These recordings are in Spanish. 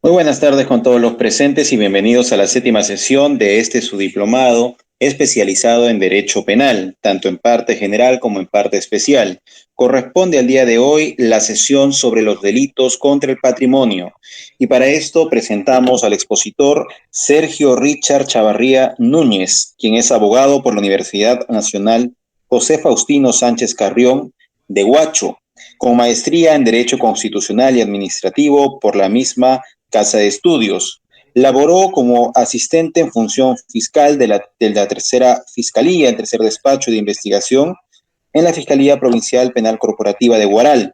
Muy buenas tardes con todos los presentes y bienvenidos a la séptima sesión de su diplomado especializado en Derecho Penal, tanto en parte general como en parte especial. Corresponde al día de hoy la sesión sobre los delitos contra el patrimonio. Y para esto presentamos al expositor Sergio Richard Chavarría Núñez, quien es abogado por la Universidad Nacional José Faustino Sánchez Carrión de Huacho, con maestría en Derecho Constitucional y Administrativo por la misma Casa de Estudios. Laboró como asistente en función fiscal de la tercera fiscalía, el tercer despacho de investigación en la Fiscalía Provincial Penal Corporativa de Huaral.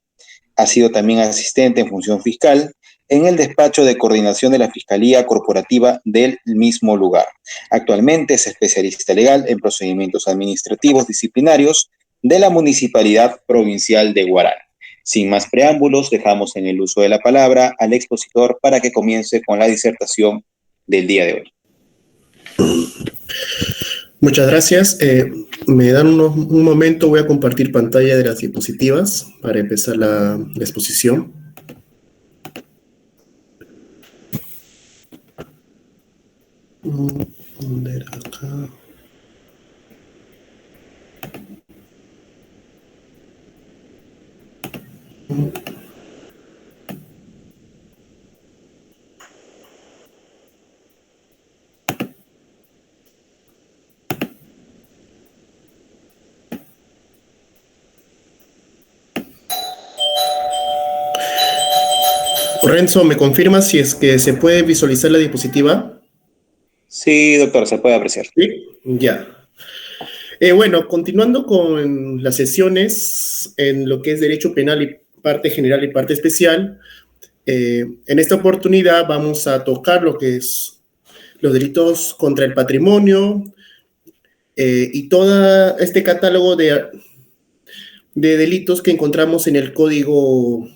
Ha sido también asistente en función fiscal en el despacho de coordinación de la Fiscalía Corporativa del mismo lugar. Actualmente es especialista legal en procedimientos administrativos disciplinarios de la Municipalidad Provincial de Huaral. Sin más preámbulos, dejamos en el uso de la palabra al expositor para que comience con la disertación del día de hoy. Muchas gracias. Me dan un momento, voy a compartir pantalla de las diapositivas para empezar la exposición. ¿Dónde era acá? Renzo, ¿me confirma si es que se puede visualizar la diapositiva? Sí, doctor, se puede apreciar. Sí, ya. Bueno, continuando con las sesiones en lo que es derecho penal y parte general y parte especial, en esta oportunidad vamos a tocar lo que es los delitos contra el patrimonio y todo este catálogo de delitos que encontramos en el Código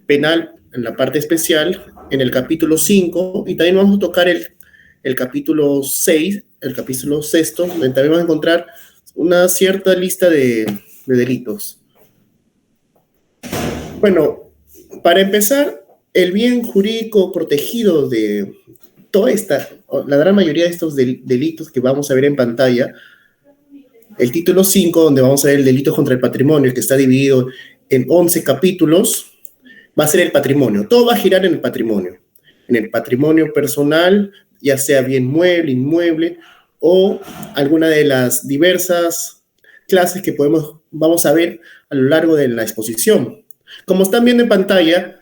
Penal, en la parte especial, en el capítulo 5, y también vamos a tocar el capítulo 6, el capítulo 6, donde también vamos a encontrar una cierta lista de delitos. Bueno, para empezar, el bien jurídico protegido de toda la gran mayoría de estos delitos que vamos a ver en pantalla, el título 5, donde vamos a ver el delito contra el patrimonio, que está dividido en 11 capítulos, va a ser el patrimonio. Todo va a girar en el patrimonio personal, ya sea bien mueble, inmueble, o alguna de las diversas clases que vamos a ver a lo largo de la exposición. Como están viendo en pantalla,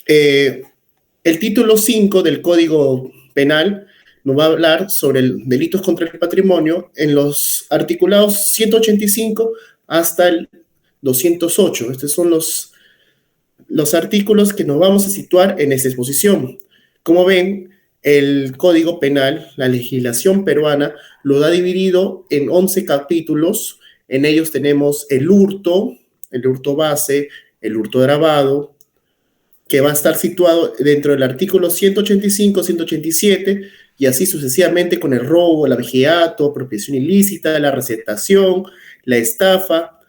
el título 5 del Código Penal nos va a hablar sobre delitos contra el patrimonio en los articulados 185 hasta el 208. Estos son los artículos que nos vamos a situar en esta exposición. Como ven, el Código Penal, la legislación peruana, lo da dividido en 11 capítulos. En ellos tenemos el hurto base, el hurto agravado, que va a estar situado dentro del artículo 185, 187, y así sucesivamente con el robo, el abigeato, apropiación ilícita, la receptación, la estafa,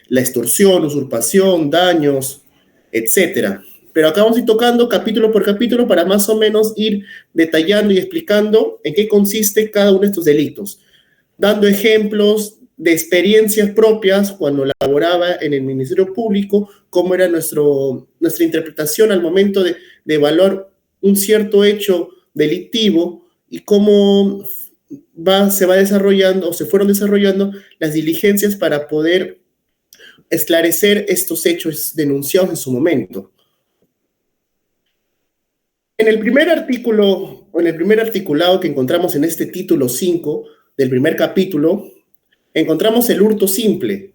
la extorsión, usurpación, daños, etc. Pero acá vamos a ir tocando capítulo por capítulo para más o menos ir detallando y explicando en qué consiste cada uno de estos delitos, dando ejemplos de experiencias propias cuando laboraba en el Ministerio Público, cómo era nuestra interpretación al momento de evaluar un cierto hecho delictivo y cómo se va desarrollando o se fueron desarrollando las diligencias para poder esclarecer estos hechos denunciados en su momento. En el primer artículo, o en el primer articulado que encontramos en este título 5 del primer capítulo, encontramos el hurto simple,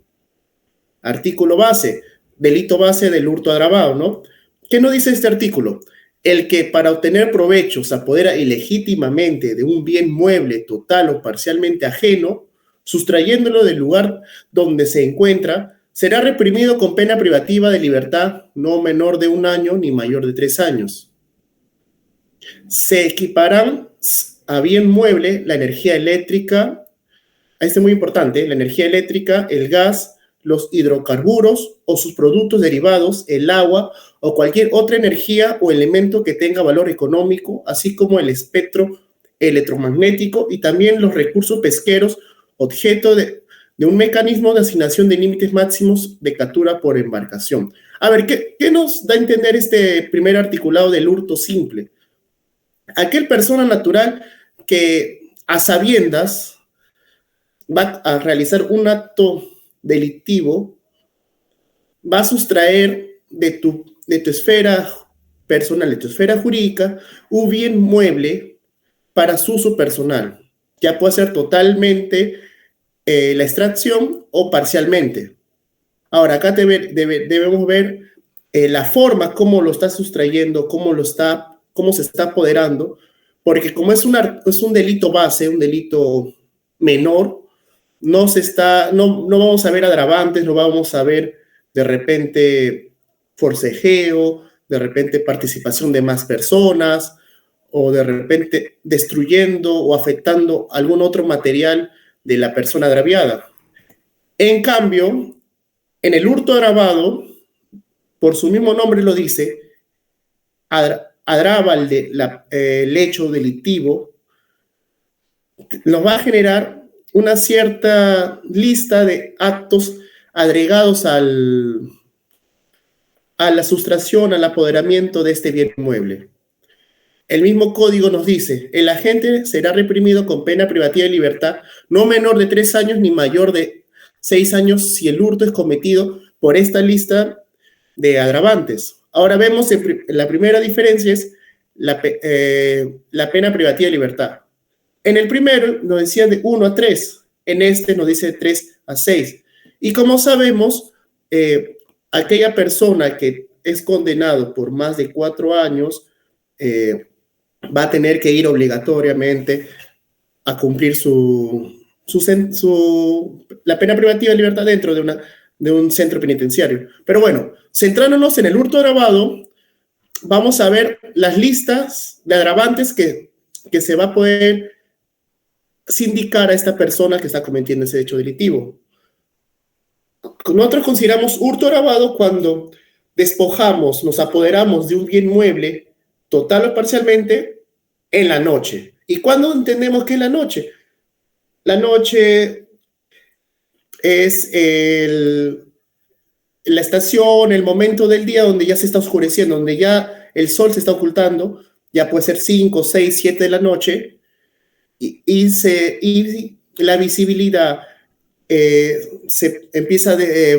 artículo base, delito base del hurto agravado, ¿no? ¿Qué nos dice este artículo? El que para obtener provecho se apodera ilegítimamente de un bien mueble total o parcialmente ajeno, sustrayéndolo del lugar donde se encuentra, será reprimido con pena privativa de libertad no menor de 1 año ni mayor de 3 años. Se equiparán a bien mueble la energía eléctrica, este es muy importante, la energía eléctrica, el gas, los hidrocarburos o sus productos derivados, el agua o cualquier otra energía o elemento que tenga valor económico, así como el espectro electromagnético y también los recursos pesqueros, objeto de un mecanismo de asignación de límites máximos de captura por embarcación. A ver, ¿qué nos da a entender este primer articulado del hurto simple? Aquel persona natural que a sabiendas va a realizar un acto delictivo, va a sustraer de tu esfera personal, de tu esfera jurídica, un bien mueble para su uso personal. Ya puede ser totalmente la extracción o parcialmente. Ahora, acá debemos ver la forma, cómo lo está sustrayendo, cómo se está apoderando, porque como es un delito base, un delito menor, no vamos a ver agravantes, no vamos a ver de repente forcejeo, de repente participación de más personas, o de repente destruyendo o afectando algún otro material de la persona agraviada. En cambio, en el hurto agravado, por su mismo nombre lo dice, agrava el hecho delictivo, nos va a generar una cierta lista de actos agregados a la sustracción, al apoderamiento de este bien inmueble. El mismo código nos dice, el agente será reprimido con pena privativa de libertad no menor de 3 años ni mayor de 6 años si el hurto es cometido por esta lista de agravantes. Ahora vemos, la primera diferencia es la pena privativa de libertad. En el primero nos decía de 1 a 3, en este nos dice 3 a 6. Y como sabemos, aquella persona que es condenado por más de 4 años va a tener que ir obligatoriamente a cumplir la pena privativa de libertad dentro de un centro penitenciario. Pero bueno, centrándonos en el hurto agravado, vamos a ver las listas de agravantes que se va a poder sindicar a esta persona que está cometiendo ese hecho delictivo. Nosotros consideramos hurto agravado cuando despojamos, nos apoderamos de un bien mueble total o parcialmente en la noche. ¿Y cuándo entendemos que es la noche? La noche es la estación, el momento del día donde ya se está oscureciendo, donde ya el sol se está ocultando, ya puede ser 5, 6, 7 de la noche, y la visibilidad se empieza a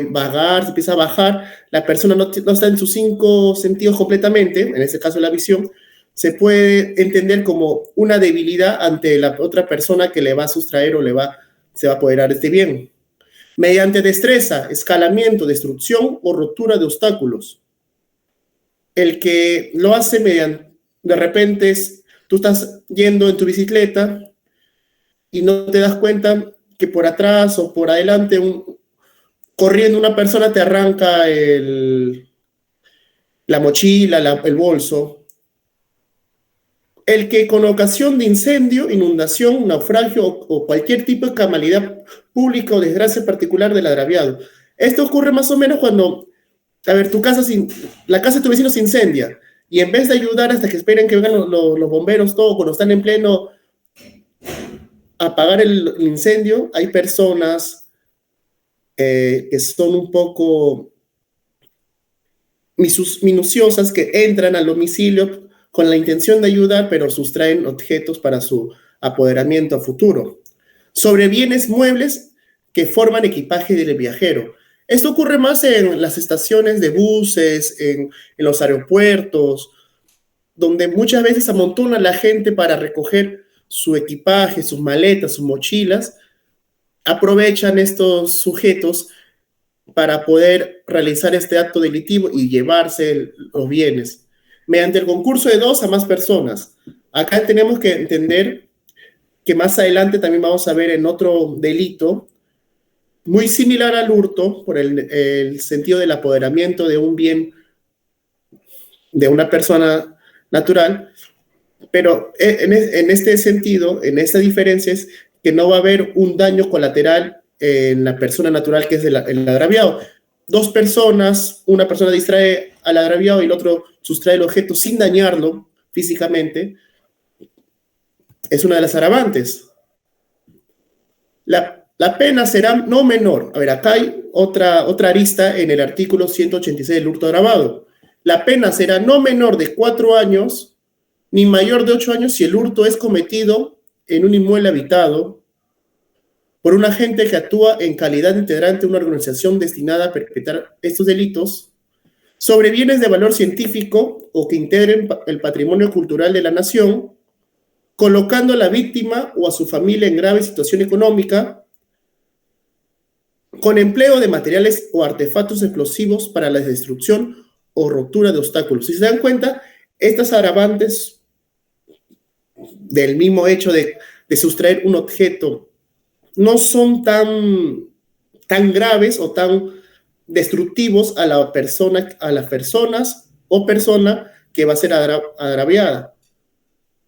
vagar, se empieza a bajar, la persona no está en sus 5 sentidos completamente, en este caso la visión, se puede entender como una debilidad ante la otra persona que le va a sustraer o se va a apoderar de este bien. Mediante destreza, escalamiento, destrucción o rotura de obstáculos. El que lo hace mediante, de repente, tú estás yendo en tu bicicleta y no te das cuenta que por atrás o por adelante, corriendo una persona te arranca la mochila, el bolso. El que con ocasión de incendio, inundación, naufragio o cualquier tipo de calamidad pública o desgracia particular del agraviado. Esto ocurre más o menos cuando, a ver, la casa de tu vecino se incendia y en vez de ayudar hasta que esperen que vengan los bomberos, todo, cuando están en pleno apagar el incendio, hay personas que son un poco minuciosas que entran al domicilio con la intención de ayudar, pero sustraen objetos para su apoderamiento a futuro. Sobre bienes muebles que forman equipaje del viajero. Esto ocurre más en las estaciones de buses, en los aeropuertos, donde muchas veces amontona la gente para recoger su equipaje, sus maletas, sus mochilas. Aprovechan estos sujetos para poder realizar este acto delictivo y llevarse los bienes mediante el concurso de 2 a más personas. Acá tenemos que entender que más adelante también vamos a ver en otro delito muy similar al hurto por el sentido del apoderamiento de un bien de una persona natural, pero en este sentido, en esta diferencia es que no va a haber un daño colateral en la persona natural que es el agraviado. dos personas, una persona distrae al agraviado y el otro sustrae el objeto sin dañarlo físicamente, es una de las agravantes. La pena será no menor. A ver, acá hay otra arista en el artículo 186 del hurto agravado. La pena será no menor de 4 años ni mayor de 8 años si el hurto es cometido en un inmueble habitado por un agente que actúa en calidad de integrante de una organización destinada a perpetrar estos delitos sobre bienes de valor científico o que integren el patrimonio cultural de la nación, colocando a la víctima o a su familia en grave situación económica, con empleo de materiales o artefactos explosivos para la destrucción o rotura de obstáculos. Si se dan cuenta, estas agravantes del mismo hecho de sustraer un objeto no son tan graves o tan destructivos a la persona, a las personas o persona que va a ser agraviada.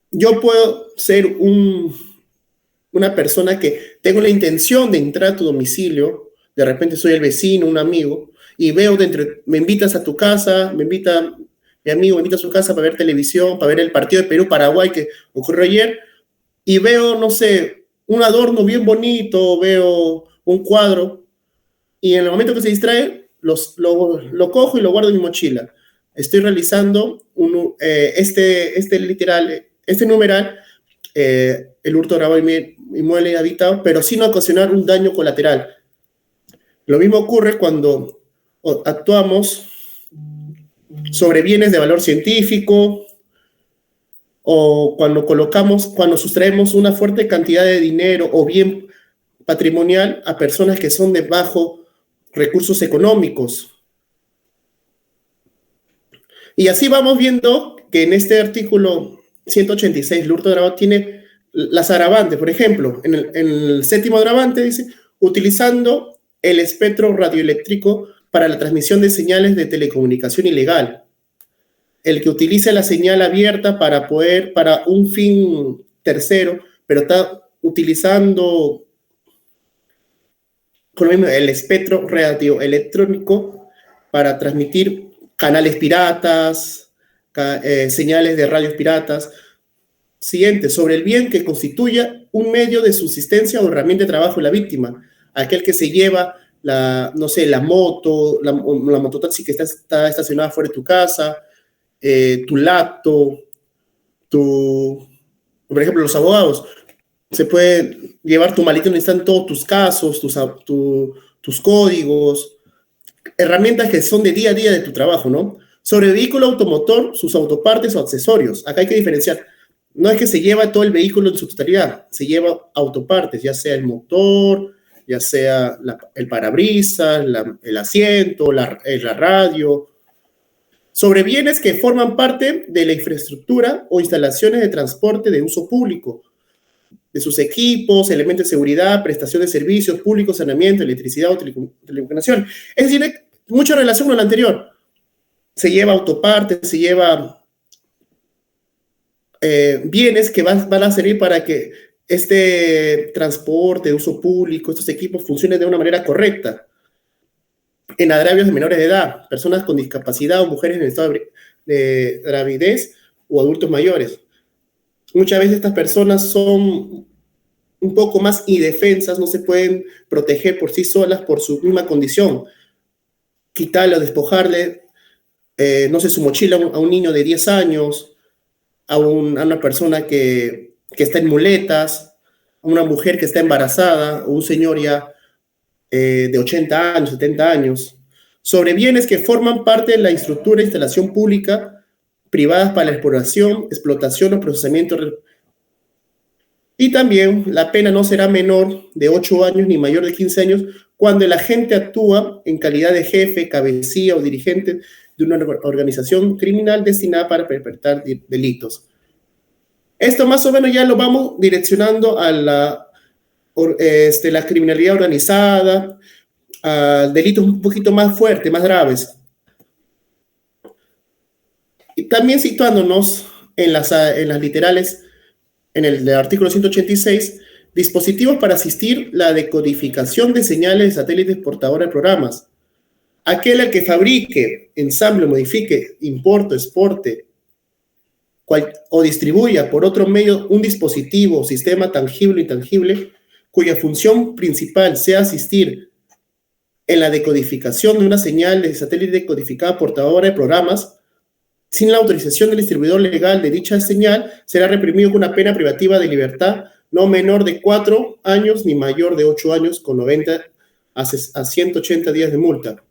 Yo puedo ser una persona que tengo la intención de entrar a tu domicilio, de repente soy el vecino, un amigo, y veo me invitas a tu casa, mi amigo me invita a su casa para ver televisión, para ver el partido de Perú-Paraguay que ocurrió ayer, y veo, no sé, un adorno bien bonito, veo un cuadro, y en el momento que se distrae, lo cojo y lo guardo en mi mochila. Estoy realizando este numeral, el hurto agravado inmueble habitado, pero sin ocasionar un daño colateral. Lo mismo ocurre cuando actuamos sobre bienes de valor científico o cuando sustraemos una fuerte cantidad de dinero o bien patrimonial a personas que son de bajos recursos económicos. Y así vamos viendo que en este artículo 186, el hurto agravado tiene las agravantes. Por ejemplo, en el séptimo agravante dice, utilizando el espectro radioeléctrico para la transmisión de señales de telecomunicación ilegal. El que utilice la señal abierta para un fin tercero, pero está utilizando con lo mismo, el espectro radioelectrónico para transmitir canales piratas, señales de radios piratas. Siguiente, sobre el bien que constituya un medio de subsistencia o herramienta de trabajo de la víctima, aquel que se lleva la moto, la mototaxi que está estacionada fuera de tu casa, tu laptop, por ejemplo, los abogados, se puede llevar tu maleta donde están todos tus casos, tus códigos, herramientas que son de día a día de tu trabajo, ¿no? Sobre el vehículo automotor, sus autopartes o accesorios. Acá hay que diferenciar. No es que se lleva todo el vehículo en su totalidad, se lleva autopartes, ya sea el motor, ya sea el parabrisas, el asiento, la radio. Sobre bienes que forman parte de la infraestructura o instalaciones de transporte de uso público, de sus equipos, elementos de seguridad, prestación de servicios públicos, saneamiento, electricidad o telecomunicación. Es decir, mucha relación con lo anterior. Se lleva autopartes, se lleva bienes que van a servir para que este transporte de uso público, estos equipos funcionen de una manera correcta. En agravios de menores de edad, personas con discapacidad o mujeres en estado de gravidez o adultos mayores. Muchas veces estas personas son un poco más indefensas, no se pueden proteger por sí solas por su misma condición. Quitarle o despojarle, no sé, su mochila a un niño de 10 años, a una persona que está en muletas, a una mujer que está embarazada, o un señor ya de 80 años, 70 años, sobre bienes que forman parte de la estructura e instalación pública privadas para la explotación o procesamiento. Y también la pena no será menor de 8 años ni mayor de 15 años cuando el agente actúa en calidad de jefe, cabecilla o dirigente de una organización criminal destinada para perpetrar delitos. Esto más o menos ya lo vamos direccionando a la criminalidad organizada, a delitos un poquito más fuertes, más graves. Y también situándonos en las literales, en el artículo 186, dispositivos para asistir la decodificación de señales de satélites portadores de programas. Aquel al que fabrique, ensamble, modifique, importe, exporte o distribuya por otro medio un dispositivo o sistema tangible o intangible cuya función principal sea asistir en la decodificación de una señal de satélite codificada portadora de programas, sin la autorización del distribuidor legal de dicha señal, será reprimido con una pena privativa de libertad no menor de 4 años ni mayor de 8 años con 90 a 180 días de multa.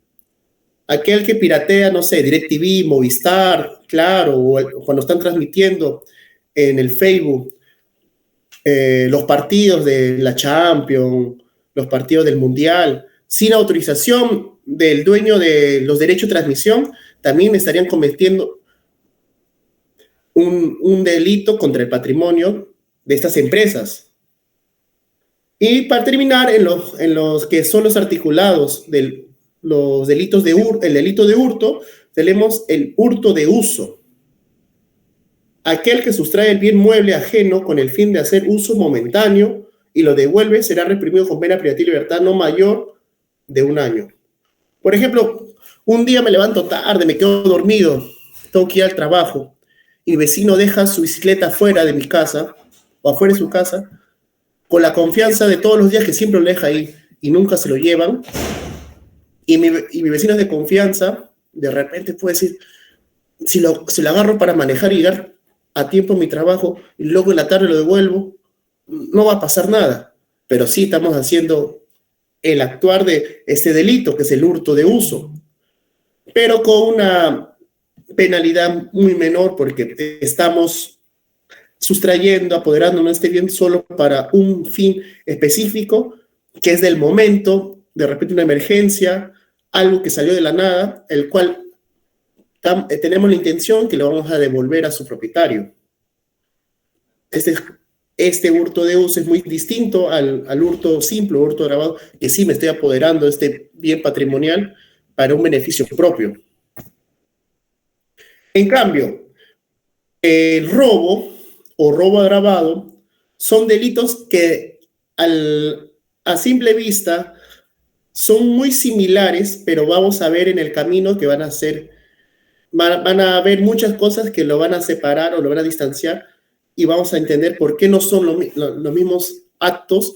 Aquel que piratea, no sé, DirecTV, Movistar, Claro, o cuando están transmitiendo en el Facebook los partidos de la Champions, los partidos del Mundial, sin autorización del dueño de los derechos de transmisión, también estarían cometiendo un delito contra el patrimonio de estas empresas. Y para terminar, en los que son los articulados de los delitos el delito de hurto, tenemos el hurto de uso. Aquel que sustrae el bien mueble ajeno con el fin de hacer uso momentáneo y lo devuelve será reprimido con pena privativa de libertad no mayor de 1 año. Por ejemplo, un día me levanto tarde, me quedo dormido, tengo que ir al trabajo y mi vecino deja su bicicleta afuera de mi casa o afuera de su casa con la confianza de todos los días que siempre lo deja ahí y nunca se lo llevan. Y mi vecino es de confianza, de repente puede decir, si lo agarro para manejar y llegar a tiempo a mi trabajo y luego en la tarde lo devuelvo, no va a pasar nada. Pero sí estamos haciendo el actuar de este delito, que es el hurto de uso, pero con una penalidad muy menor porque estamos sustrayendo, apoderándonos de este bien solo para un fin específico, que es del momento, de repente una emergencia, algo que salió de la nada, el cual tenemos la intención que lo vamos a devolver a su propietario. Este hurto de uso es muy distinto al hurto simple, hurto agravado, que sí me estoy apoderando de este bien patrimonial para un beneficio propio. En cambio, el robo o robo agravado son delitos que a simple vista son muy similares, pero vamos a ver en el camino que van a haber muchas cosas que lo van a separar o lo van a distanciar y vamos a entender por qué no son los mismos actos,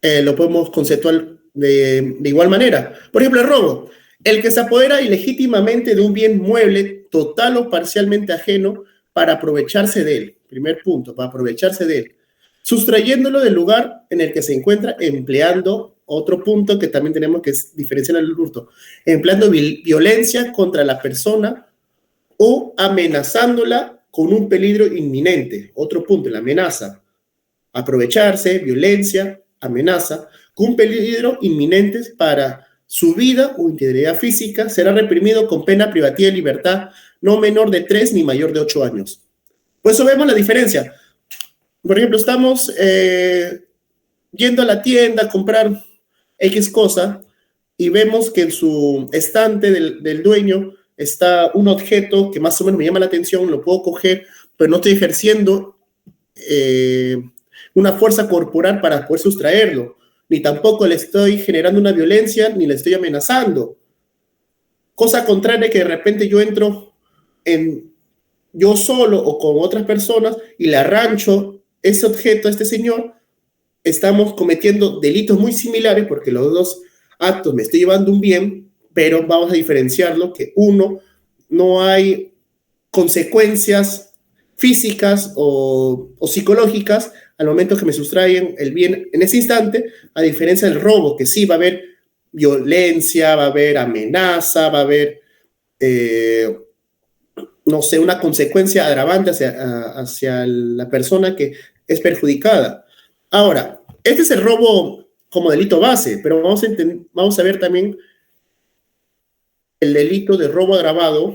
lo podemos conceptuar de igual manera. Por ejemplo, el robo. El que se apodera ilegítimamente de un bien mueble total o parcialmente ajeno para aprovecharse de él. Primer punto, para aprovecharse de él. Sustrayéndolo del lugar en el que se encuentra, empleando otro punto que también tenemos que diferenciar el hurto, empleando violencia contra la persona o amenazándola con un peligro inminente. Otro punto, la amenaza. Aprovecharse, violencia, amenaza, con un peligro inminente para su vida o integridad física, será reprimido con pena privativa de libertad no menor de 3 ni mayor de 8 años. Pues eso vemos la diferencia. Por ejemplo, estamos yendo a la tienda a comprar X cosa y vemos que en su estante del dueño está un objeto que más o menos me llama la atención, lo puedo coger, pero no estoy ejerciendo una fuerza corporal para poder sustraerlo, ni tampoco le estoy generando una violencia, ni le estoy amenazando. Cosa contraria que de repente yo entro yo solo o con otras personas y le arrancho ese objeto a este señor, estamos cometiendo delitos muy similares porque los dos actos me estoy llevando un bien, pero vamos a diferenciarlo que uno no hay consecuencias físicas o psicológicas al momento que me sustraen el bien en ese instante, a diferencia del robo, que sí va a haber violencia, va a haber amenaza, va a haber, no sé, una consecuencia agravante hacia la persona que es perjudicada. Ahora, este es el robo como delito base, pero vamos a ver también el delito de robo agravado,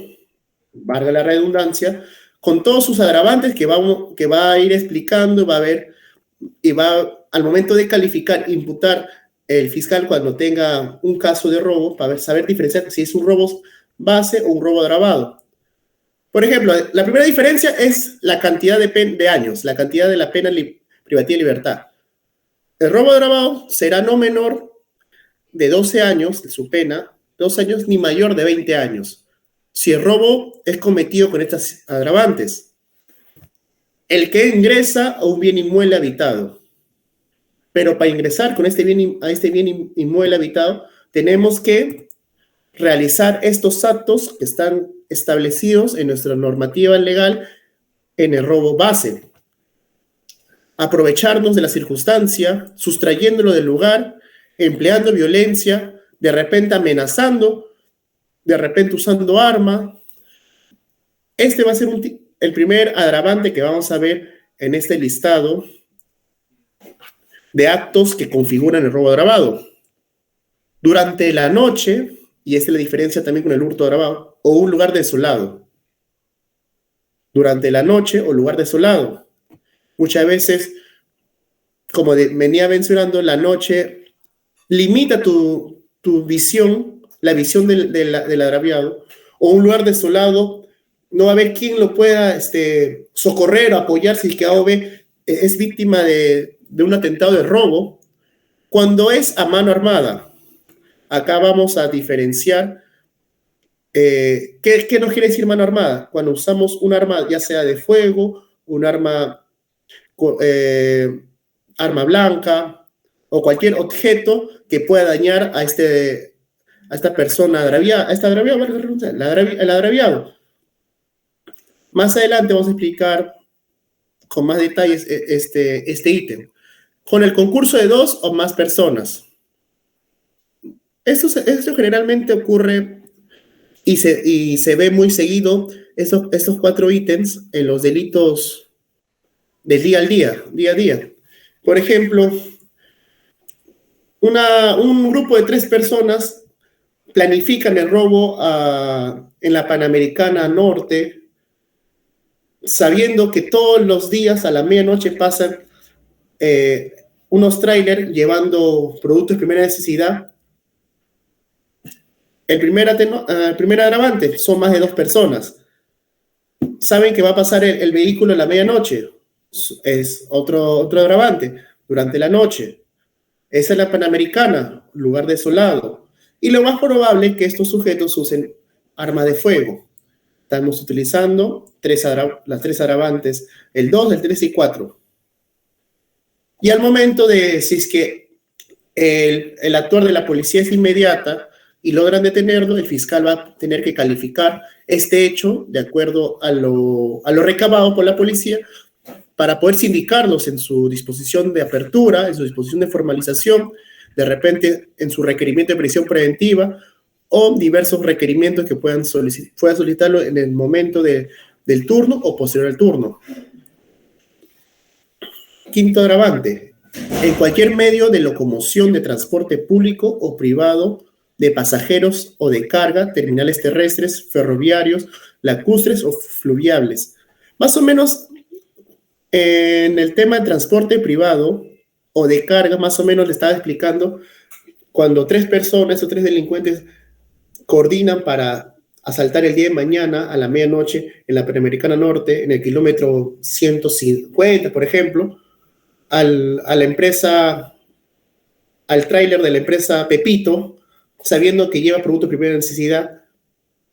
valga la redundancia, con todos sus agravantes que va a ir explicando, va a ver, y va al momento de calificar, imputar el fiscal cuando tenga un caso de robo, para saber diferenciar si es un robo base o un robo agravado. Por ejemplo, la primera diferencia es la cantidad de años, la cantidad de la pena privativa de libertad. El robo agravado será no menor de 12 años de su pena 2 años ni mayor de 20 años. Si el robo es cometido con estas agravantes. El que ingresa a un bien inmueble habitado. Pero para ingresar a este bien inmueble habitado, tenemos que realizar estos actos que están establecidos en nuestra normativa legal en el robo base. Aprovecharnos de la circunstancia, sustrayéndolo del lugar, empleando violencia, de repente amenazando, de repente usando arma. Este va a ser el primer agravante que vamos a ver en este listado de actos que configuran el robo agravado. Durante la noche, y esta es la diferencia también con el hurto agravado, o un lugar desolado. Durante la noche o lugar desolado. Muchas veces, como venía mencionando, la noche limita tu visión, la visión del agraviado, o un lugar desolado, no va a haber quien lo pueda socorrer o apoyar si el que es víctima de un atentado de robo, cuando es a mano armada. Acá vamos a diferenciar ¿qué nos quiere decir mano armada? Cuando usamos un arma ya sea de fuego, un arma blanca o cualquier objeto que pueda dañar a esta persona agraviada, el agraviado. Más adelante vamos a explicar con más detalles este ítem. Con el concurso de 2 o más personas. Esto generalmente ocurre y se ve muy seguido estos 4 ítems en los delitos del día a día. Por ejemplo, un grupo de 3 personas planifican el robo en la Panamericana Norte, sabiendo que todos los días a la medianoche pasan unos trailers llevando productos de primera necesidad. El primer agravante son más de 2 personas. Saben que va a pasar el vehículo a la medianoche. Es otro agravante. Durante la noche. Esa es la Panamericana, lugar desolado. Y lo más probable es que estos sujetos usen armas de fuego. Estamos utilizando las 3 agravantes, el 2, el 3 y 4. Y al momento si es que el actuar de la policía es inmediata y logran detenerlo, el fiscal va a tener que calificar este hecho de acuerdo a lo recabado por la policía para poder sindicarlos en su disposición de apertura, en su disposición de formalización, de repente en su requerimiento de prisión preventiva o diversos requerimientos que puedan solicitarlo en el momento del turno o posterior al turno. Quinto agravante, en cualquier medio de locomoción de transporte público o privado de pasajeros o de carga, terminales terrestres, ferroviarios, lacustres o fluviales. Más o menos en el tema de transporte privado o de carga, más o menos le estaba explicando cuando 3 personas o 3 delincuentes coordinan para asaltar el día de mañana a la medianoche en la Panamericana Norte, en el kilómetro 150, por ejemplo, al tráiler de la empresa Pepito, sabiendo que lleva productos de primera necesidad,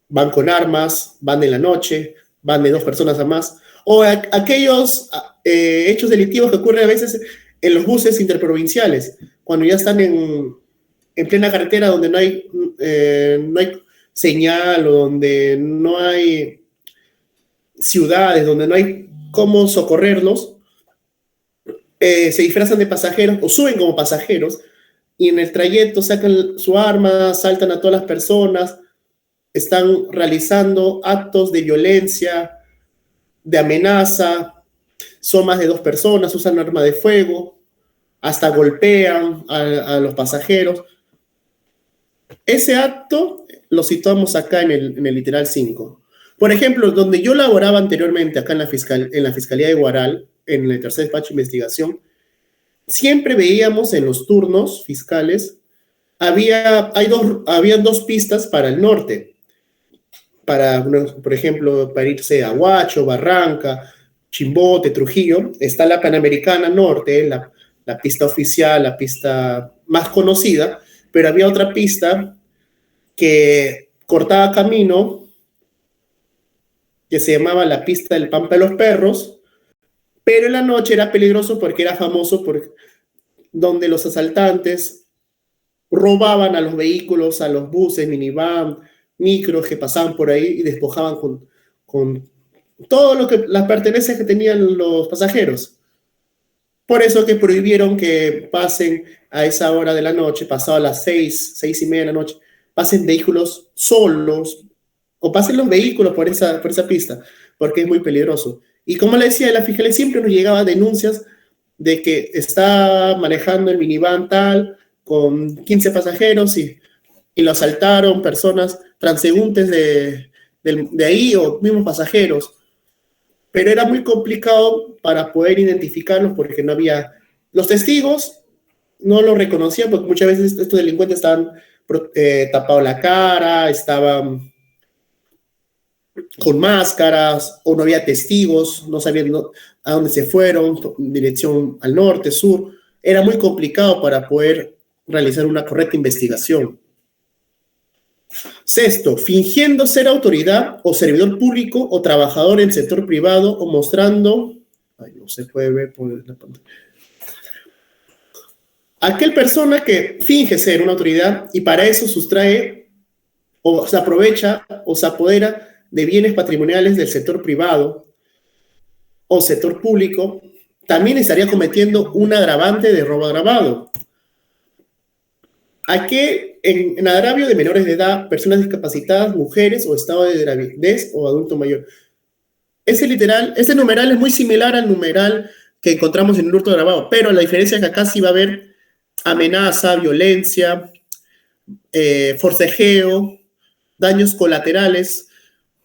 van con armas, van en la noche, van de 2 personas a más, o aquellos hechos delictivos que ocurren a veces en los buses interprovinciales, cuando ya están en plena carretera donde no hay señal, o donde no hay ciudades, donde no hay cómo socorrerlos, se disfrazan de pasajeros o suben como pasajeros y en el trayecto sacan su arma, saltan a todas las personas, están realizando actos de violencia, de amenaza, son más de 2 personas, usan arma de fuego, hasta golpean a los pasajeros. Ese acto lo situamos acá en el literal 5. Por ejemplo, donde yo laboraba anteriormente, acá en la Fiscalía de Huaral, en el tercer despacho de investigación, siempre veíamos en los turnos fiscales, habían 2 pistas para el norte, por ejemplo, para irse a Huacho, Barranca, Chimbote, Trujillo. Está la Panamericana Norte, la pista oficial, la pista más conocida, pero había otra pista que cortaba camino, que se llamaba la pista del Pampa de los Perros, pero en la noche era peligroso porque era famoso por donde los asaltantes robaban a los vehículos, a los buses, minivan, micros que pasaban por ahí y despojaban con todo lo que las pertenencias que tenían los pasajeros. Por eso que prohibieron que pasen a esa hora de la noche, pasado a las 6:30 de la noche, pasen vehículos solos o pasen los vehículos por esa pista, porque es muy peligroso. Y como le decía, la Fiscalía siempre nos llegaba denuncias de que está manejando el minivan tal con 15 pasajeros y lo asaltaron personas transeúntes de ahí o mismos pasajeros. Pero era muy complicado para poder identificarlos porque no había... Los testigos no lo reconocían porque muchas veces estos delincuentes estaban tapados la cara, estaban con máscaras o no había testigos, no sabían a dónde se fueron, dirección al norte, sur. Era muy complicado para poder realizar una correcta investigación. Sexto, fingiendo ser autoridad o servidor público o trabajador en el sector privado o mostrando... Ay, no se puede ver por la pantalla. Aquel persona que finge ser una autoridad y para eso sustrae o se aprovecha o se apodera de bienes patrimoniales del sector privado o sector público, también estaría cometiendo un agravante de robo agravado. Aquel en agravio de menores de edad, personas discapacitadas, mujeres o estado de gravidez o adulto mayor. Este numeral es muy similar al numeral que encontramos en el hurto agravado, pero la diferencia es que acá sí va a haber amenaza, violencia, forcejeo, daños colaterales,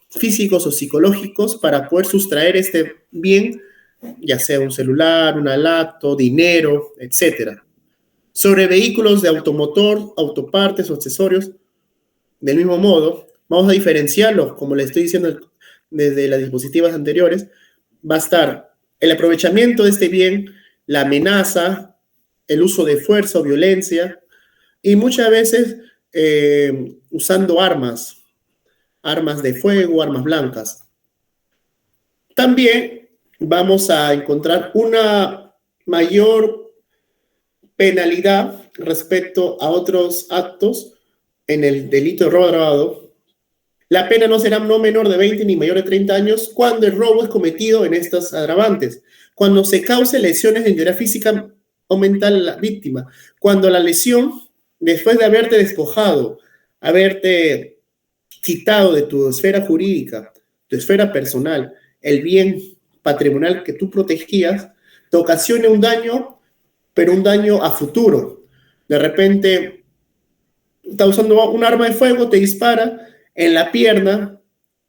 físicos o psicológicos para poder sustraer este bien, ya sea un celular, una laptop, dinero, etc. Sobre vehículos de automotor, autopartes o accesorios, del mismo modo, vamos a diferenciarlos, como les estoy diciendo desde las diapositivas anteriores, va a estar el aprovechamiento de este bien, la amenaza, el uso de fuerza o violencia, y muchas veces usando armas de fuego, armas blancas. También vamos a encontrar una mayor penalidad respecto a otros actos en el delito de robo agravado. La pena no será no menor de 20 ni mayor de 30 años cuando el robo es cometido en estas agravantes, cuando se cause lesiones de integridad física o mental a la víctima, cuando la lesión, después de haberte despojado, haberte quitado de tu esfera jurídica, tu esfera personal, el bien patrimonial que tú protegías, te ocasione un daño, pero un daño a futuro. De repente, está usando un arma de fuego, te dispara en la pierna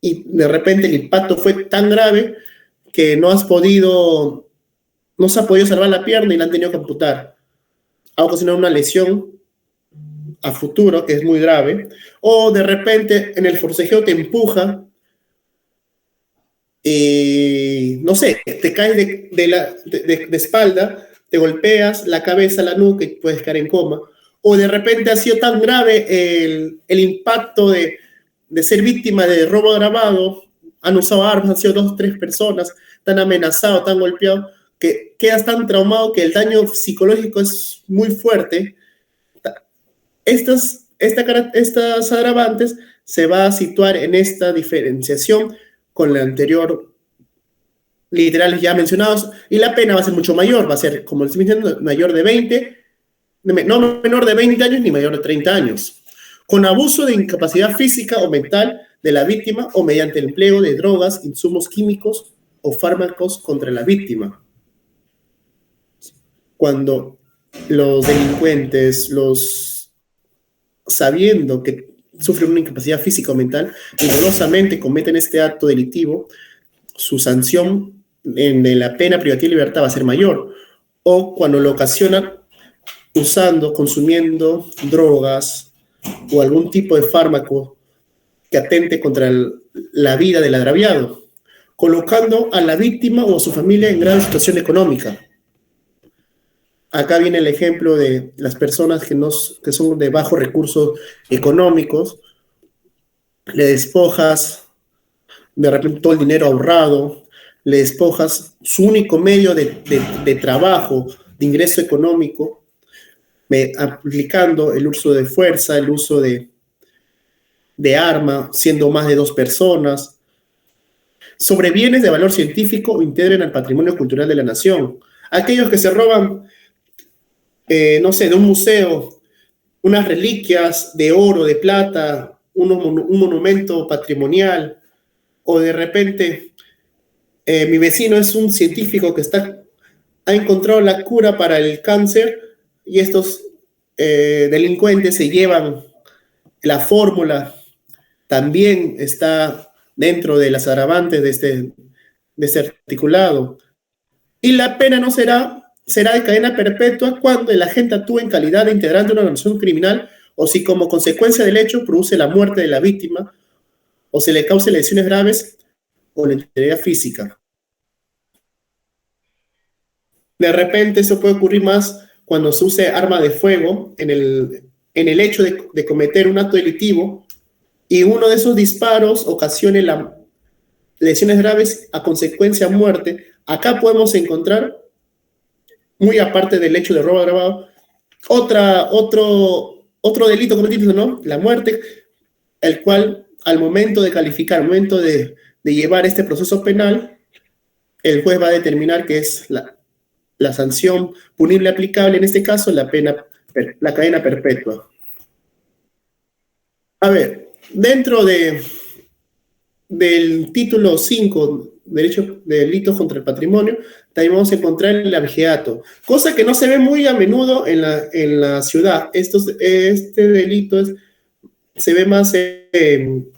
y de repente el impacto fue tan grave que no se ha podido salvar la pierna y la han tenido que amputar. Ha ocasionado una lesión a futuro, que es muy grave, o de repente en el forcejeo te empuja y, no sé, te caes de espalda, te golpeas la cabeza, la nuca y puedes caer en coma, o de repente ha sido tan grave el impacto de ser víctima de robo agravado, han usado armas, han sido 2 o 3 personas, tan amenazado, tan golpeado, que quedas tan traumado que el daño psicológico es muy fuerte. Estas agravantes se va a situar en esta diferenciación con la anterior literales ya mencionados y la pena va a ser mucho mayor, va a ser, como les estoy diciendo, mayor de 20, no menor de 20 años ni mayor de 30 años, con abuso de incapacidad física o mental de la víctima o mediante el empleo de drogas, insumos químicos o fármacos contra la víctima. Cuando los delincuentes, sabiendo que sufren una incapacidad física o mental y dolosamente cometen este acto delictivo, su sanción en la pena privativa de libertad va a ser mayor. O cuando lo ocasionan consumiendo drogas o algún tipo de fármaco que atente contra la vida del agraviado, colocando a la víctima o a su familia en grave situación económica. Acá viene el ejemplo de las personas que son de bajos recursos económicos, le despojas de repente todo el dinero ahorrado, le despojas su único medio de trabajo, de ingreso económico, aplicando el uso de fuerza, el uso de arma, siendo más de 2 personas, sobre bienes de valor científico o integren al patrimonio cultural de la nación. Aquellos que se roban, no sé, de un museo, unas reliquias de oro, de plata, un monumento patrimonial, o de repente mi vecino es un científico que ha encontrado la cura para el cáncer y estos delincuentes se llevan la fórmula, también está dentro de las agravantes de este articulado. Y la pena no será de cadena perpetua cuando el agente actúe en calidad de integrante de una organización criminal o si como consecuencia del hecho produce la muerte de la víctima o se le cause lesiones graves o la integridad física. De repente eso puede ocurrir más cuando se use arma de fuego en el hecho de cometer un acto delictivo y uno de esos disparos ocasione lesiones graves a consecuencia de muerte. Acá podemos encontrar, muy aparte del hecho de robo agravado, otro delito cometido, ¿no? La muerte, el cual al momento de calificar, al momento de llevar este proceso penal, el juez va a determinar que es la sanción punible aplicable, en este caso la cadena perpetua. A ver, dentro del título 5, derecho de delitos contra el patrimonio, también vamos a encontrar el abigeato, cosa que no se ve muy a menudo en la ciudad. Este delito se ve más en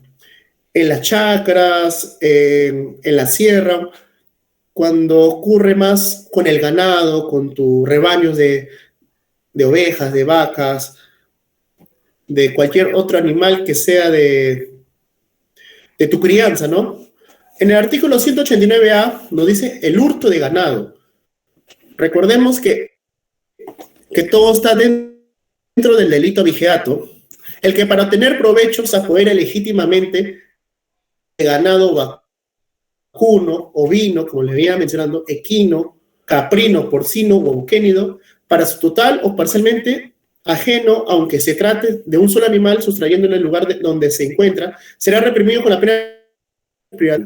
las chacras, en la sierra, cuando ocurre más con el ganado, con tus rebaños de ovejas, de vacas, de cualquier otro animal que sea de tu crianza, ¿no? En el artículo 189A nos dice el hurto de ganado. Recordemos que todo está dentro del delito abigeato, el que para obtener provechos se apodera legítimamente de ganado vacuno, ovino, como le venía mencionando, equino, caprino, porcino o euquénido, para su total o parcialmente ajeno, aunque se trate de un solo animal, sustrayéndolo del lugar donde se encuentra, será reprimido con la pena de privada.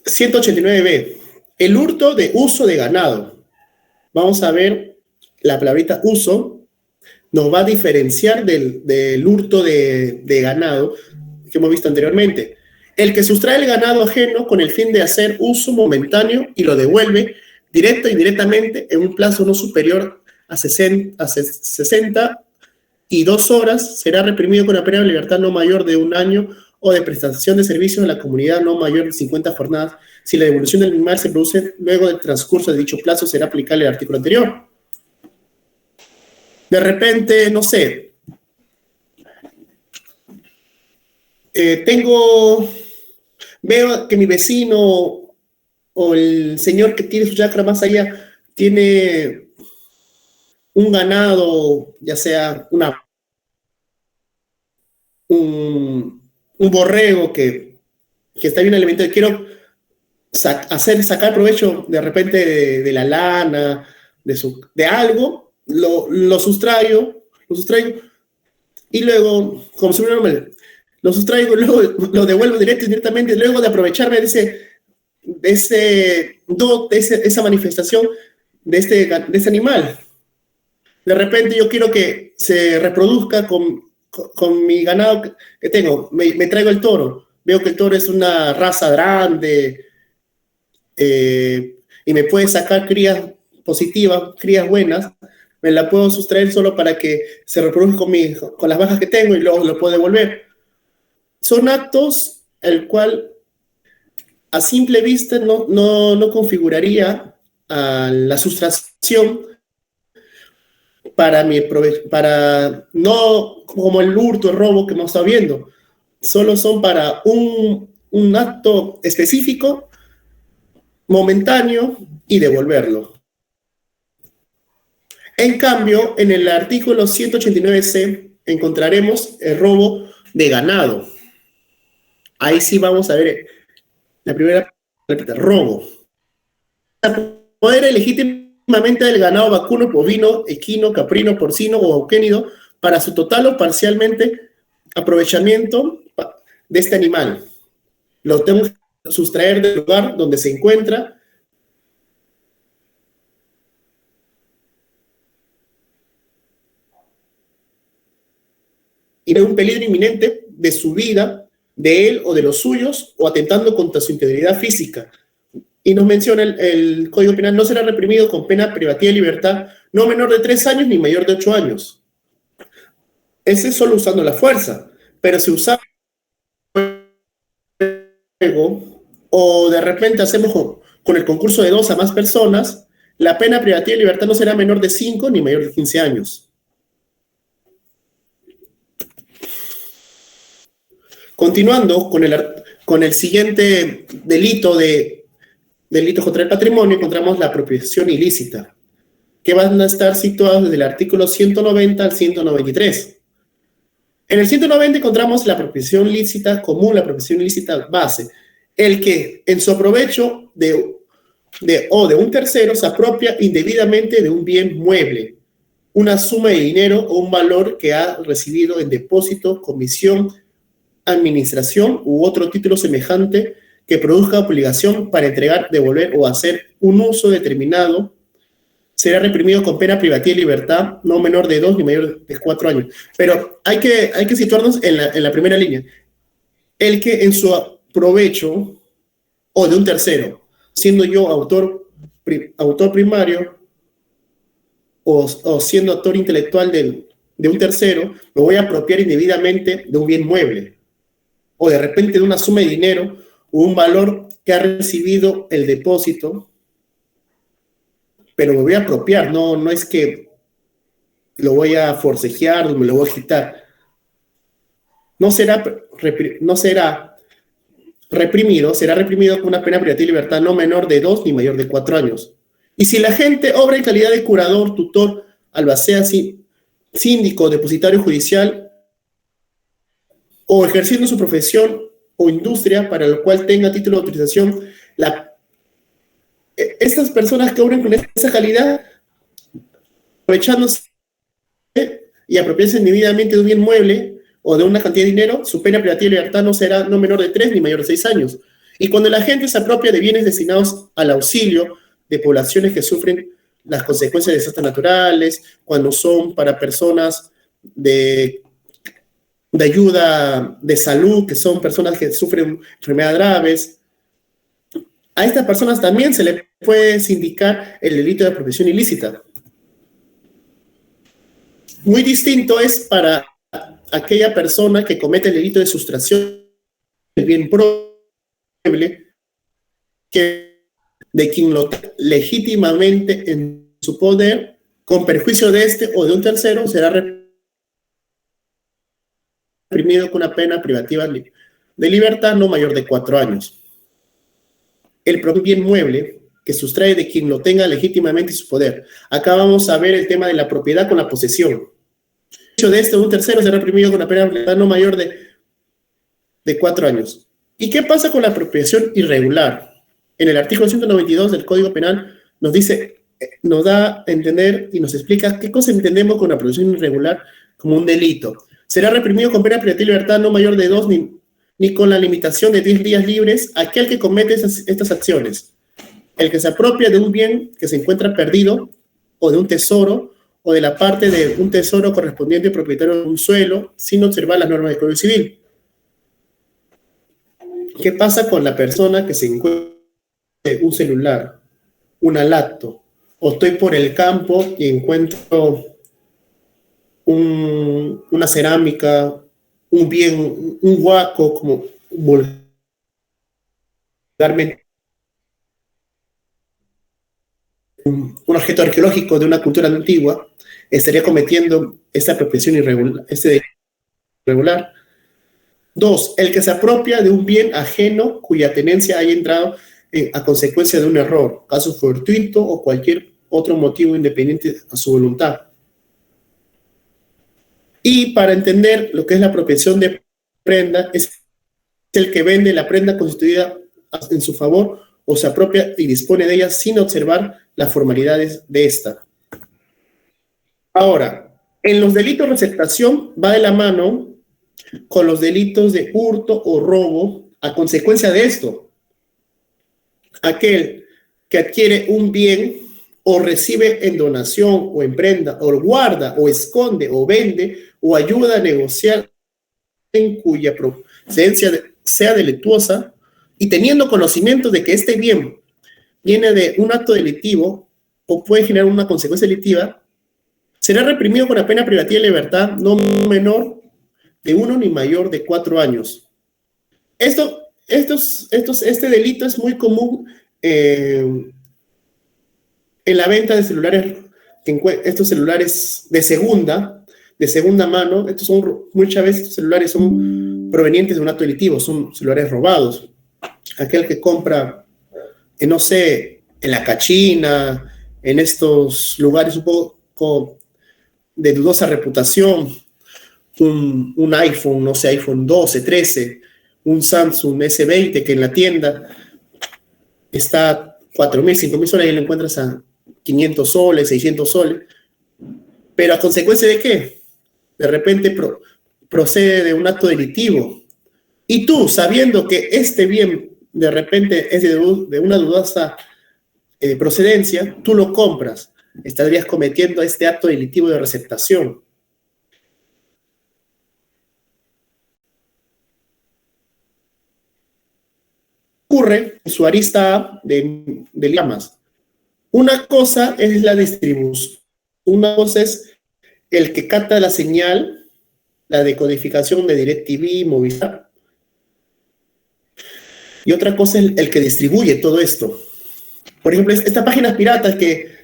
189b. El hurto de uso de ganado. Vamos a ver la palabrita uso. Nos va a diferenciar del hurto de ganado que hemos visto anteriormente. El que sustrae el ganado ajeno con el fin de hacer uso momentáneo y lo devuelve directo e indirectamente en un plazo no superior a 62 horas será reprimido con la pena de libertad no mayor de 1 año o de prestación de servicios a la comunidad no mayor de 50 jornadas. Si la devolución del animal se produce luego del transcurso de dicho plazo, será aplicable el artículo anterior. De repente, no sé, veo que mi vecino o el señor que tiene su chacra más allá tiene un ganado, ya sea un borrego que está bien alimentado y quiero sacar provecho de repente de la lana, de algo, lo sustraigo y luego, como si fuera lo sustraigo, luego lo devuelvo directamente, luego de aprovecharme de esa manifestación de este animal. De repente yo quiero que se reproduzca con mi ganado que tengo. Me traigo el toro. Veo que el toro es una raza grande y me puede sacar crías positivas, crías buenas. Me la puedo sustraer solo para que se reproduzca con las vacas que tengo y luego lo puedo devolver. Son actos el cual a simple vista no configuraría a la sustracción para no como el hurto, el robo que hemos estado viendo. Solo son para un acto específico, momentáneo y devolverlo. En cambio, en el artículo 189C encontraremos el robo de ganado. Ahí sí vamos a ver la primera, robo. Poder legítimamente del ganado vacuno, bovino, equino, caprino, porcino o auquénido para su total o parcialmente aprovechamiento de este animal. Lo tengo que sustraer del lugar donde se encuentra y de un peligro inminente de su vida, de él o de los suyos, o atentando contra su integridad física. Y nos menciona el Código Penal, no será reprimido con pena privativa de libertad no menor de 3 años ni mayor de 8 años. Ese es solo usando la fuerza, pero si usamos o de repente hacemos con el concurso de 2 a más personas, la pena privativa de libertad no será menor de 5 ni mayor de 15 años. Continuando con el siguiente delito contra el patrimonio, encontramos la apropiación ilícita, que van a estar situados desde el artículo 190 al 193. En el 190 encontramos la apropiación ilícita común, la apropiación ilícita base, el que en su aprovecho de un tercero se apropia indebidamente de un bien mueble, una suma de dinero o un valor que ha recibido en depósito, comisión, administración u otro título semejante que produzca obligación para entregar, devolver o hacer un uso determinado, será reprimido con pena privativa de libertad no menor de 2 ni mayor de 4 años. Pero hay que situarnos en la primera línea. El que en su provecho o de un tercero, siendo yo autor primario o siendo autor intelectual de un tercero, me voy a apropiar indebidamente de un bien mueble o de repente de una suma de dinero o un valor que ha recibido el depósito, pero me voy a apropiar, no es que lo voy a forcejear, me lo voy a quitar. No será reprimido, será reprimido con una pena privativa de libertad no menor de 2 ni mayor de 4 años. Y si la gente obra en calidad de curador, tutor, albacea, síndico, depositario judicial, o ejerciendo su profesión o industria para lo cual tenga título de autorización, estas personas que obren con esa calidad, aprovechándose y apropiándose indebidamente de un bien mueble o de una cantidad de dinero, su pena privativa de libertad no será no menor de 3 ni mayor de 6 años. Y cuando la gente se apropia de bienes destinados al auxilio de poblaciones que sufren las consecuencias de desastres naturales, cuando son para personas de ayuda de salud, que son personas que sufren enfermedades graves, a estas personas también se le puede sindicar el delito de apropiación ilícita. Muy distinto es para aquella persona que comete el delito de sustracción del bien mueble, que de quien lo tenga legítimamente en su poder, con perjuicio de este o de un tercero, será reprimido con una pena privativa de libertad no mayor de 4 años. El propio bien mueble que sustrae de quien lo tenga legítimamente en su poder. Acá vamos a ver el tema de la propiedad con la posesión. El hecho de este o un tercero será reprimido con una pena de libertad no mayor de 4 años. ¿Y qué pasa con la apropiación irregular? En el artículo 192 del Código Penal nos dice, nos da a entender y nos explica qué cosa entendemos con la apropiación irregular como un delito. Será reprimido con pena privativa de libertad no mayor de 2 ni con la limitación de 10 días libres aquel que comete estas acciones. El que se apropia de un bien que se encuentra perdido o de un tesoro o de la parte de un tesoro correspondiente al propietario de un suelo sin observar las normas del Código Civil. ¿Qué pasa con la persona que se encuentra un celular, una laptop, o estoy por el campo y encuentro una cerámica, un bien, un huaco, como vulgarmente, un objeto arqueológico de una cultura antigua, estaría cometiendo esta apropiación irregular, este delito irregular. 2, el que se apropia de un bien ajeno cuya tenencia haya entrado a consecuencia de un error, caso fortuito o cualquier otro motivo independiente a su voluntad. Y para entender lo que es la apropiación de prenda, es el que vende la prenda constituida en su favor o se apropia y dispone de ella sin observar las formalidades de esta. Ahora, en los delitos de receptación va de la mano con los delitos de hurto o robo a consecuencia de esto. Aquel que adquiere un bien o recibe en donación o en prenda o guarda o esconde o vende o ayuda a negociar en cuya procedencia sea delictuosa y teniendo conocimiento de que este bien viene de un acto delictivo o puede generar una consecuencia delictiva, será reprimido con la pena privativa de libertad no menor de 1 ni mayor de 4 años. Este delito es muy común en la venta de celulares, estos celulares de segunda mano. Muchas veces estos celulares son provenientes de un acto delictivo, son celulares robados. Aquel que compra, no sé, en la Cachina, en estos lugares un poco de dudosa reputación, un iPhone, no sé, iPhone 12, 13, un Samsung S20 que en la tienda está a 4.000, 5.000 soles y lo encuentras a 500 soles, 600 soles. ¿Pero a consecuencia de qué? De repente procede de un acto delictivo. Y tú, sabiendo que este bien de repente es de una dudosa procedencia, tú lo compras. Estarías cometiendo este acto delictivo de receptación. Ocurre en su arista A de llamas. Una cosa es la distribución, una cosa es el que capta la señal, la decodificación de DirecTV, Movistar, y otra cosa es el que distribuye todo esto. Por ejemplo, estas páginas piratas que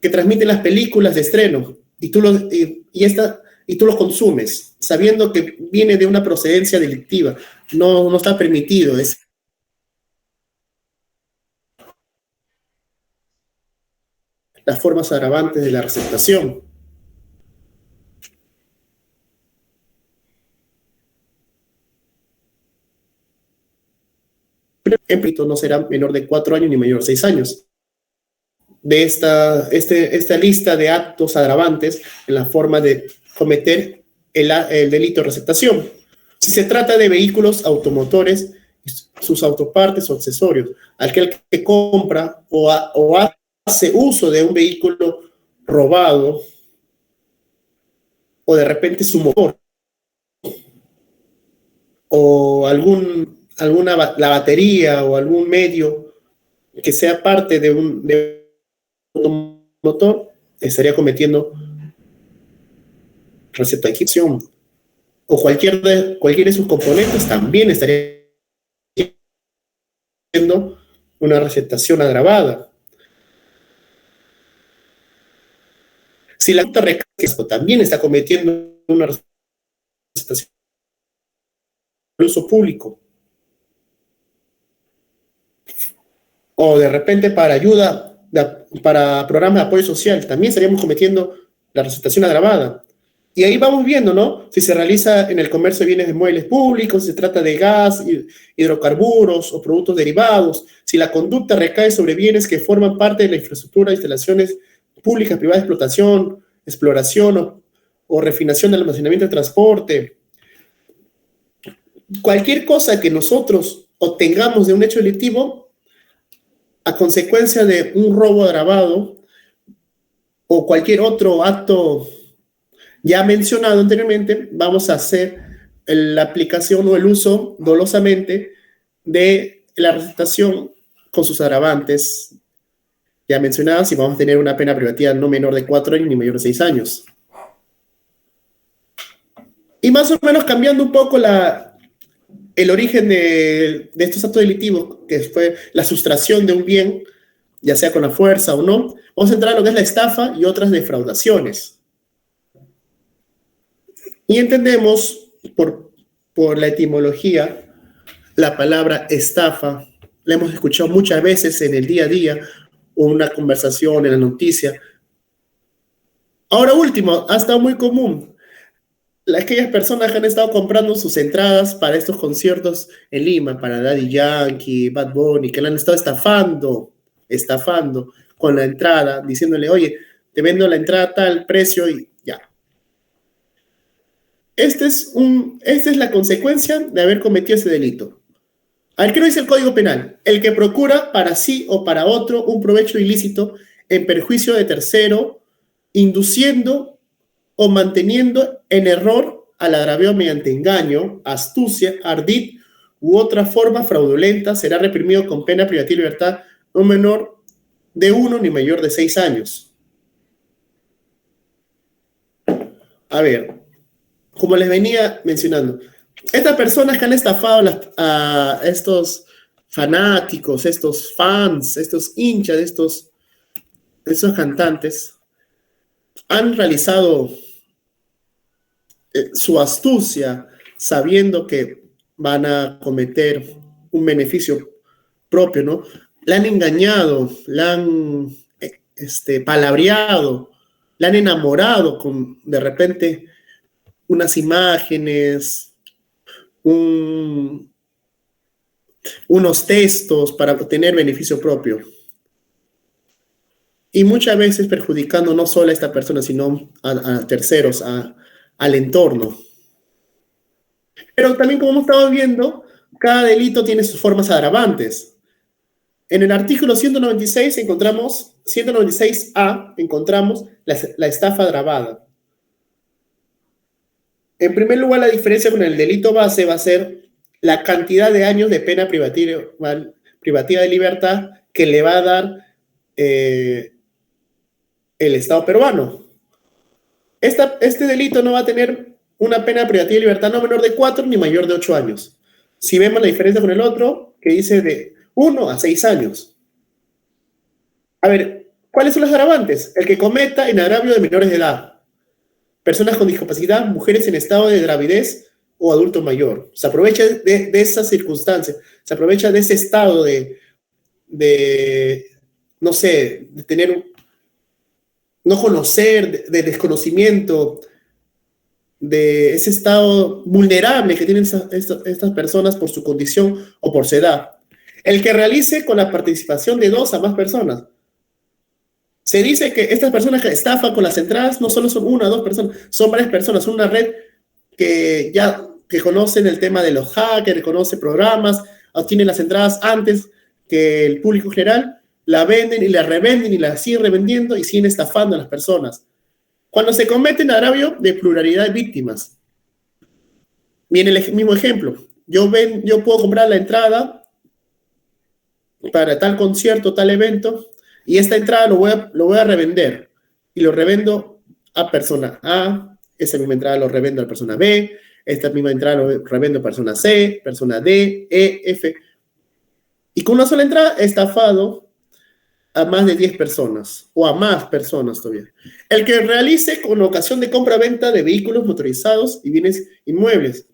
transmiten las películas de estreno y tú los consumes, sabiendo que viene de una procedencia delictiva. No está permitido. Es las formas agravantes de la receptación. Pero no será menor de 4 años ni mayor de 6 años. De esta lista de actos agravantes en la forma de cometer el delito de receptación. Si se trata de vehículos automotores, sus autopartes o accesorios, aquel que compra o hace uso de un vehículo robado o de repente su motor o la batería o algún medio que sea parte de un motor, estaría cometiendo receptación. O cualquier de sus componentes también estaría haciendo una receptación agravada. Si la conducta recae, también está cometiendo una receptación de uso público. O de repente para ayuda, para programas de apoyo social, también estaríamos cometiendo la receptación agravada. Y ahí vamos viendo, ¿no? Si se realiza en el comercio de bienes de muebles públicos, si se trata de gas, hidrocarburos o productos derivados, si la conducta recae sobre bienes que forman parte de la infraestructura de instalaciones públicas, privadas de exploración o refinación del almacenamiento de transporte. Cualquier cosa que nosotros obtengamos de un hecho delictivo a consecuencia de un robo agravado o cualquier otro acto ya mencionado anteriormente, vamos a hacer la aplicación o el uso dolosamente de la receptación con sus agravantes ya mencionadas y vamos a tener una pena privativa no menor de 4 años ni mayor de 6 años. Y más o menos cambiando un poco el origen de estos actos delictivos, que fue la sustracción de un bien, ya sea con la fuerza o no, vamos a entrar a lo que es la estafa y otras defraudaciones. Y entendemos por la etimología la palabra estafa, la hemos escuchado muchas veces en el día a día una conversación en la noticia. Ahora último, ha estado muy común. Aquellas personas que han estado comprando sus entradas para estos conciertos en Lima, para Daddy Yankee, Bad Bunny, que le han estado estafando con la entrada, diciéndole, oye, te vendo la entrada a tal precio y ya. Esta es la consecuencia de haber cometido ese delito. A ver, ¿qué nos dice el Código Penal? El que procura para sí o para otro un provecho ilícito en perjuicio de tercero, induciendo o manteniendo en error al agravio mediante engaño, astucia, ardid u otra forma fraudulenta, será reprimido con pena privativa de libertad no menor de 1 ni mayor de 6 años. A ver, como les venía mencionando, estas personas que han estafado a estos fanáticos, estos fans, estos hinchas, estos cantantes, han realizado su astucia sabiendo que van a cometer un beneficio propio, ¿no? La han engañado, la han palabreado, la han enamorado con, de repente, unas imágenes, unos textos para obtener beneficio propio. Y muchas veces perjudicando no solo a esta persona, sino a terceros, al entorno. Pero también, como hemos estado viendo, cada delito tiene sus formas agravantes. En el artículo 196A, encontramos la estafa agravada. En primer lugar, la diferencia con el delito base va a ser la cantidad de años de pena privativa de libertad que le va a dar el Estado peruano. Este delito no va a tener una pena privativa de libertad no menor de 4 ni mayor de 8 años. Si vemos la diferencia con el otro, que dice de 1 a 6 años. A ver, ¿cuáles son los agravantes? El que cometa en agravio de menores de edad, personas con discapacidad, mujeres en estado de gravidez o adulto mayor. Se aprovecha de esas circunstancias, se aprovecha de ese estado no sé, de tener, no conocer, de desconocimiento, de ese estado vulnerable que tienen estas personas por su condición o por su edad. El que realice con la participación de 2 a más personas. Se dice que estas personas que estafan con las entradas no solo son 1 o 2 personas, son varias personas, son una red que conocen el tema de los hackers, conoce programas, obtienen las entradas antes que el público general, la venden y la revenden y la siguen revendiendo y siguen estafando a las personas. Cuando se comete un agravio de pluralidad de víctimas, viene el mismo ejemplo. Yo puedo comprar la entrada para tal concierto, tal evento, y esta entrada lo voy a revender. Y lo revendo a persona A, esa misma entrada lo revendo a persona B, esta misma entrada lo revendo a persona C, persona D, E, F. Y con una sola entrada he estafado a más de 10 personas, o a más personas todavía. El que realice con ocasión de compra-venta de vehículos motorizados y bienes inmuebles.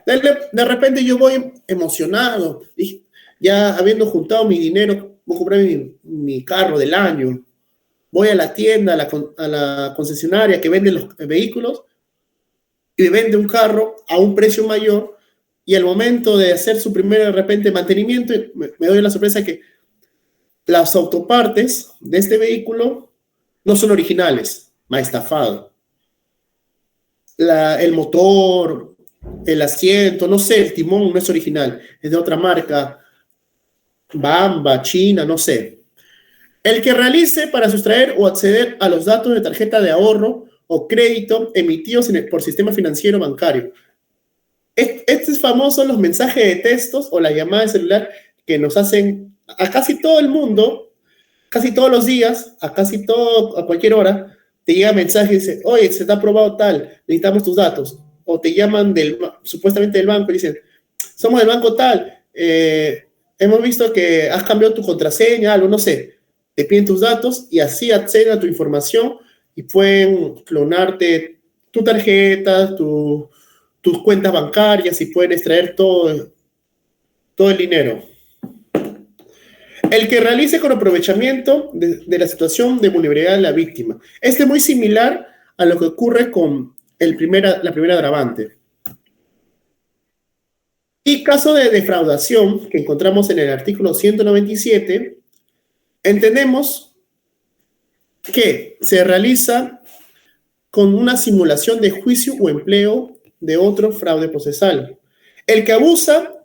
De repente yo voy emocionado, ya habiendo juntado mi dinero, voy a comprar mi carro del año, voy a la tienda, a la concesionaria que vende los vehículos, y me vende un carro a un precio mayor, y al momento de hacer su primer, de repente, mantenimiento, me doy la sorpresa que las autopartes de este vehículo no son originales, me ha estafado. El motor, el asiento, no sé, el timón no es original, es de otra marca, Bamba, China, no sé. El que realice para sustraer o acceder a los datos de tarjeta de ahorro o crédito emitidos por sistema financiero bancario. Este es famoso, los mensajes de textos o la llamada de celular que nos hacen a casi todo el mundo, casi todos los días, a cualquier hora, te llega mensaje y dice, oye, se te ha aprobado tal, necesitamos tus datos. O te llaman supuestamente del banco y dicen, somos del banco tal, hemos visto que has cambiado tu contraseña, algo, no sé. Te piden tus datos y así acceden a tu información y pueden clonarte tu tarjeta, tus cuentas bancarias y pueden extraer todo el dinero. El que realice con aprovechamiento de la situación de vulnerabilidad de la víctima. Este es muy similar a lo que ocurre con la primera agravante. Y caso de defraudación, que encontramos en el artículo 197, entendemos que se realiza con una simulación de juicio o empleo de otro fraude procesal. El que abusa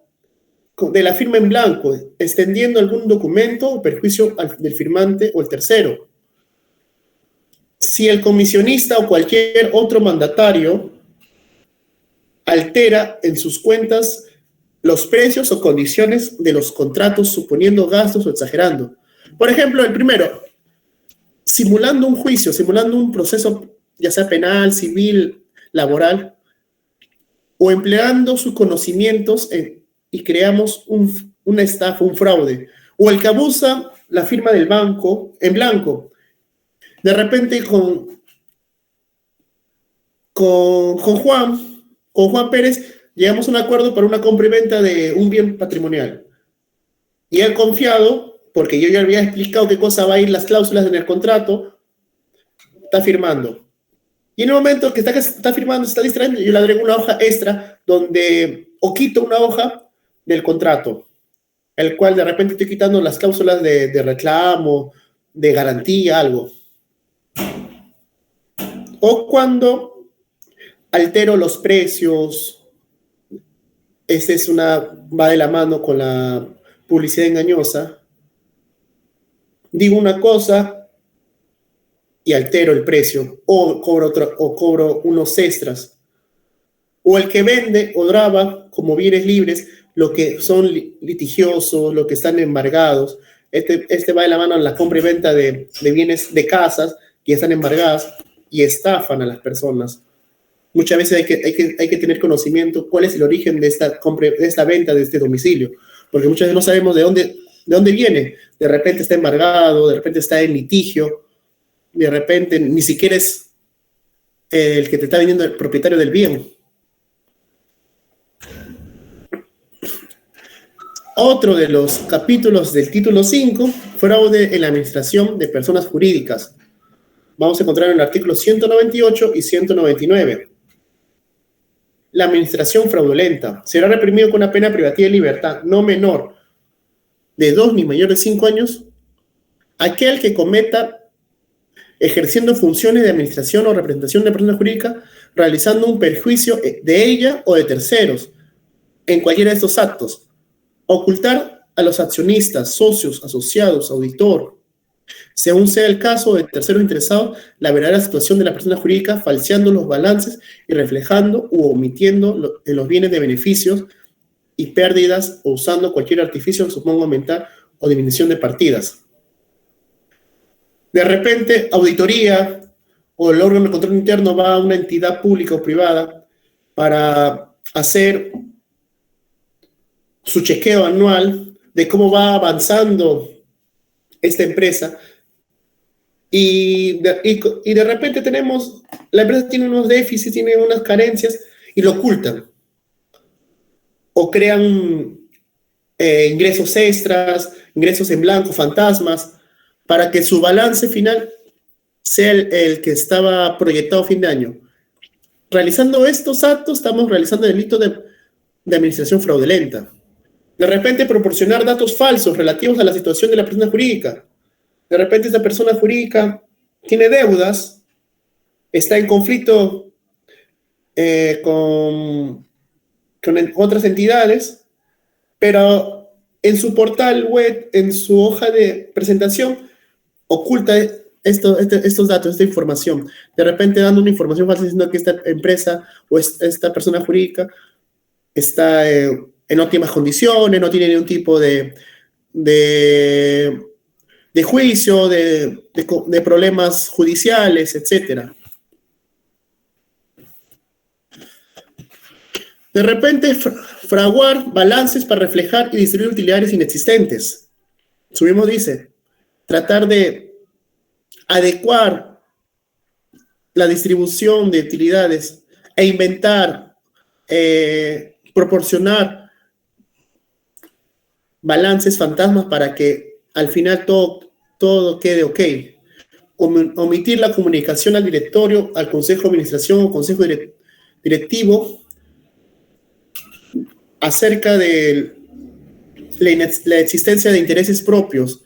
de la firma en blanco, extendiendo algún documento o perjuicio del firmante o el tercero. Si el comisionista o cualquier otro mandatario altera en sus cuentas los precios o condiciones de los contratos, suponiendo gastos o exagerando. Por ejemplo, el primero, simulando un juicio, simulando un proceso, ya sea penal, civil, laboral, o empleando sus conocimientos y creamos una estafa, un fraude. O el que abusa la firma del banco en blanco. De repente con Juan Pérez llegamos a un acuerdo para una compra y venta de un bien patrimonial. Y él confiado, porque yo ya había explicado qué cosa va a ir las cláusulas en el contrato, está firmando. Y en el momento que está firmando, se está distrayendo, yo le agrego una hoja extra o quito una hoja del contrato, el cual de repente estoy quitando las cláusulas de reclamo, de garantía, algo. O cuando altero los precios, va de la mano con la publicidad engañosa. Digo una cosa y altero el precio, o cobro unos extras. O el que vende o graba como bienes libres lo que son litigiosos, lo que están embargados. Este va de la mano en la compra y venta de bienes de casas que están embargadas y estafan a las personas. Muchas veces hay que tener conocimiento cuál es el origen de esta venta de este domicilio, porque muchas veces no sabemos de dónde viene. De repente está embargado, de repente está en litigio, de repente ni siquiera es el que te está vendiendo el propietario del bien. Otro de los capítulos del título 5, fraude en la administración de personas jurídicas. Vamos a encontrar en el artículo 198 y 199. La administración fraudulenta será reprimido con una pena privativa de libertad no menor de 2 ni mayor de 5 años aquel que cometa ejerciendo funciones de administración o representación de persona jurídica, realizando un perjuicio de ella o de terceros en cualquiera de estos actos. Ocultar a los accionistas, socios, asociados, auditor, según sea el caso de terceros interesados, la verdadera situación de la persona jurídica, falseando los balances y reflejando u omitiendo en los bienes de beneficios y pérdidas o usando cualquier artificio que suponga aumentar o disminución de partidas. De repente, auditoría o el órgano de control interno va a una entidad pública o privada para hacer su chequeo anual de cómo va avanzando esta empresa y de repente la empresa tiene unos déficits, tiene unas carencias y lo ocultan o crean ingresos extras, ingresos en blanco, fantasmas, para que su balance final sea el que estaba proyectado a fin de año. Realizando estos actos estamos realizando el delito de administración fraudulenta. De repente proporcionar datos falsos relativos a la situación de la persona jurídica. De repente esta persona jurídica tiene deudas, está en conflicto con otras entidades, pero en su portal web, en su hoja de presentación, oculta estos datos, esta información. De repente dando una información falsa diciendo que esta empresa o esta persona jurídica está en óptimas condiciones, no tiene ningún tipo de juicio, de problemas judiciales, etc. De repente, fraguar balances para reflejar y distribuir utilidades inexistentes. Su mismo dice, tratar de adecuar la distribución de utilidades e inventar, proporcionar balances fantasmas para que al final todo quede ok. Omitir la comunicación al directorio, al consejo de administración o consejo directivo acerca de la existencia de intereses propios.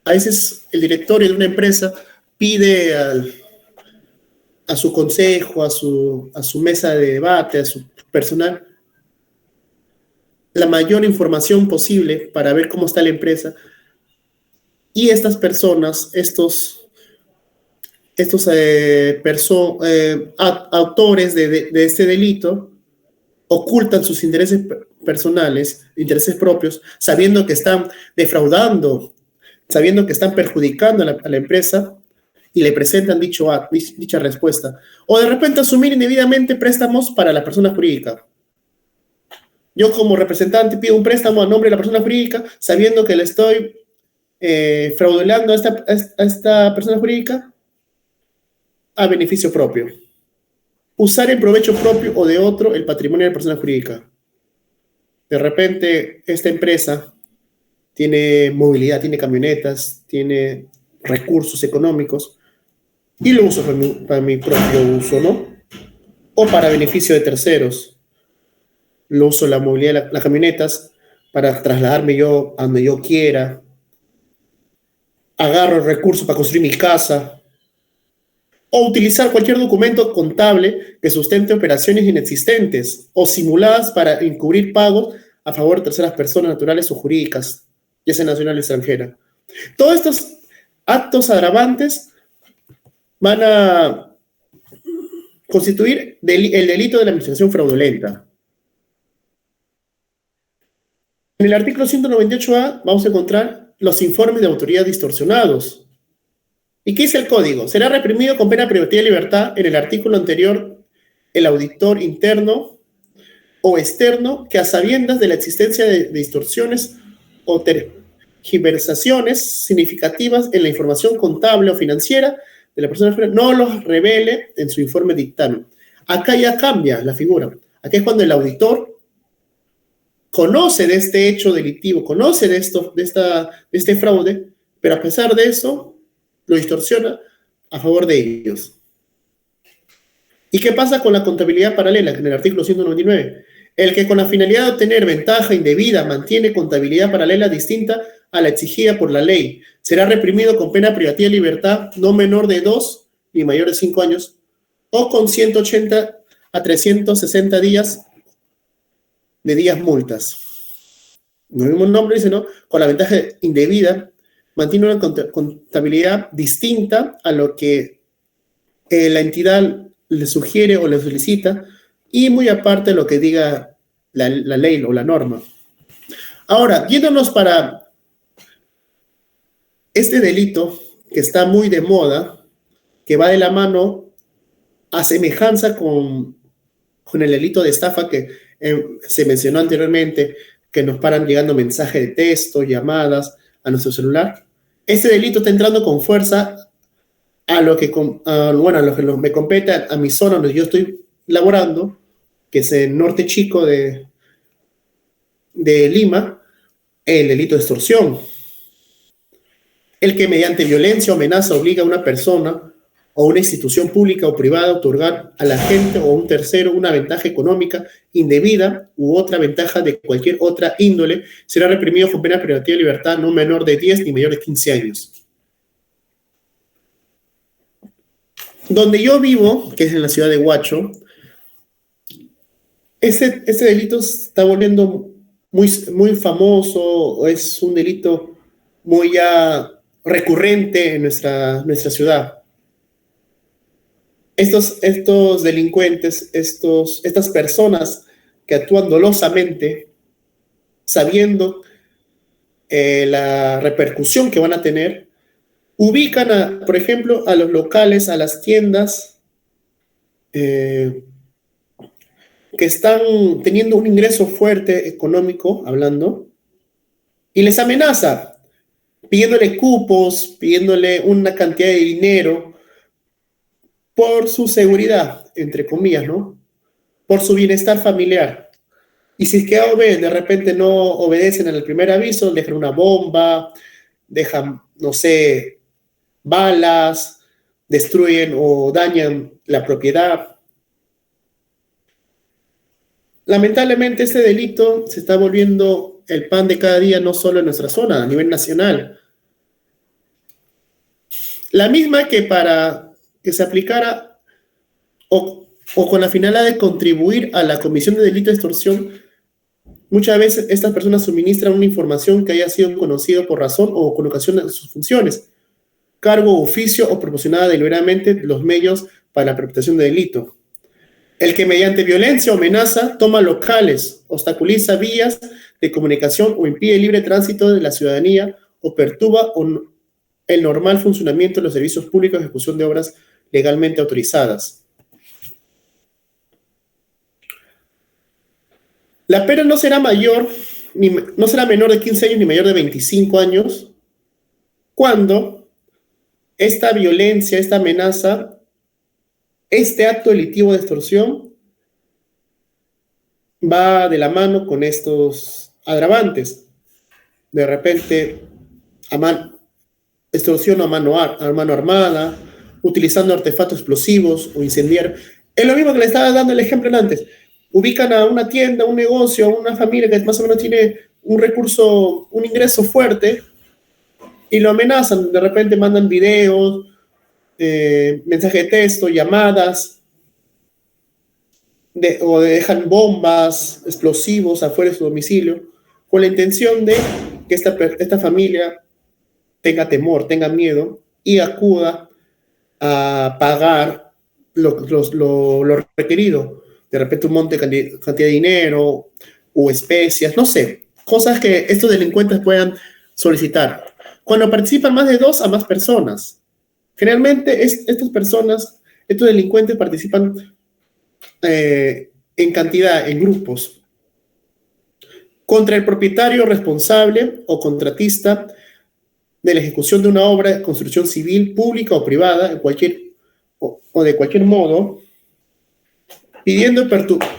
A veces el directorio de una empresa pide a su consejo, a su mesa de debate, a su personal, la mayor información posible para ver cómo está la empresa. Y estas personas, estos autores de este delito, ocultan sus intereses personales, intereses propios, sabiendo que están defraudando, sabiendo que están perjudicando a la empresa, y le presentan dicha respuesta. O de repente asumir indebidamente préstamos para la persona jurídica. Yo como representante pido un préstamo a nombre de la persona jurídica, sabiendo que le estoy fraudulando a esta persona jurídica a beneficio propio. Usar en provecho propio o de otro el patrimonio de la persona jurídica. De repente, esta empresa tiene movilidad, tiene camionetas, tiene recursos económicos, y lo uso para mi propio uso, ¿no? O para beneficio de terceros. Lo uso la movilidad de las camionetas para trasladarme yo a donde yo quiera. Agarro el recurso para construir mi casa. O utilizar cualquier documento contable que sustente operaciones inexistentes o simuladas para encubrir pagos a favor de terceras personas naturales o jurídicas, ya sea nacional o extranjera. Todos estos actos agravantes van a constituir el delito de la administración fraudulenta. En el artículo 198A vamos a encontrar los informes de autoridad distorsionados. ¿Y qué dice el código? Será reprimido con pena privativa de libertad. En el artículo anterior, el auditor interno o externo que, a sabiendas de la existencia de distorsiones o tergiversaciones significativas en la información contable o financiera de la persona, no los revele en su informe dictamen. Acá ya cambia la figura. Acá es cuando el auditor conoce de este hecho delictivo, conoce de este fraude, pero a pesar de eso lo distorsiona a favor de ellos. ¿Y qué pasa con la contabilidad paralela? En el artículo 199, el que con la finalidad de obtener ventaja indebida mantiene contabilidad paralela distinta a la exigida por la ley, será reprimido con pena privativa de libertad no menor de 2 ni mayor de 5 años, o con 180 a 360 días de días multas. No el mismo nombre dice, ¿no? Con la ventaja indebida mantiene una contabilidad distinta a lo que la entidad le sugiere o le solicita, y muy aparte de lo que diga la ley o la norma. Ahora, yéndonos para este delito que está muy de moda, que va de la mano a semejanza con el delito de estafa que se mencionó anteriormente, que nos paran llegando mensajes de texto, llamadas a nuestro celular. Este delito está entrando con fuerza a lo que me compete a mi zona donde yo estoy laborando, que es el norte chico de Lima, el delito de extorsión. El que mediante violencia o amenaza obliga a una persona o una institución pública o privada a otorgar a la gente o a un tercero una ventaja económica indebida u otra ventaja de cualquier otra índole, será reprimido con pena privativa de libertad no menor de 10 ni mayor de 15 años. Donde yo vivo, que es en la ciudad de Huacho, este delito se está volviendo muy, muy famoso, es un delito muy ya recurrente en nuestra ciudad. Estos delincuentes, estas personas que actúan dolosamente, sabiendo la repercusión que van a tener, ubican, por ejemplo, a los locales, a las tiendas que están teniendo un ingreso fuerte económico, hablando, y les amenaza, pidiéndole cupos, pidiéndole una cantidad de dinero por su seguridad, entre comillas, ¿no? Por su bienestar familiar. Y si es que A o B de repente no obedecen al primer aviso, dejan una bomba, dejan, no sé, balas, destruyen o dañan la propiedad. Lamentablemente este delito se está volviendo el pan de cada día, no solo en nuestra zona, a nivel nacional. La misma que para que se aplicara o con la finalidad de contribuir a la comisión de delito de extorsión, muchas veces estas personas suministran una información que haya sido conocida por razón o con ocasión de sus funciones, cargo, oficio o proporcionada deliberadamente los medios para la perpetración de delito. El que mediante violencia o amenaza toma locales, obstaculiza vías de comunicación o impide el libre tránsito de la ciudadanía o perturba el normal funcionamiento de los servicios públicos de ejecución de obras legalmente autorizadas. La pena no será mayor, no será menor de 15 años ni mayor de 25 años cuando esta violencia, esta amenaza, este acto delictivo de extorsión va de la mano con estos agravantes. De repente, extorsión a mano armada, utilizando artefactos explosivos o incendiar. Es lo mismo que le estaba dando el ejemplo antes. Ubican a una tienda, un negocio, a una familia que más o menos tiene un recurso, un ingreso fuerte, y lo amenazan. De repente mandan videos, mensajes de texto, llamadas, o dejan bombas, explosivos afuera de su domicilio, con la intención de que esta familia tenga temor, tenga miedo y acuda a pagar lo requerido. De repente un monte de cantidad de dinero o especias, no sé, cosas que estos delincuentes puedan solicitar. Cuando participan más de 2 a más personas, generalmente estas personas, estos delincuentes participan en cantidad, en grupos, contra el propietario responsable o contratista de la ejecución de una obra de construcción civil, pública o privada, o de cualquier modo, pidiendo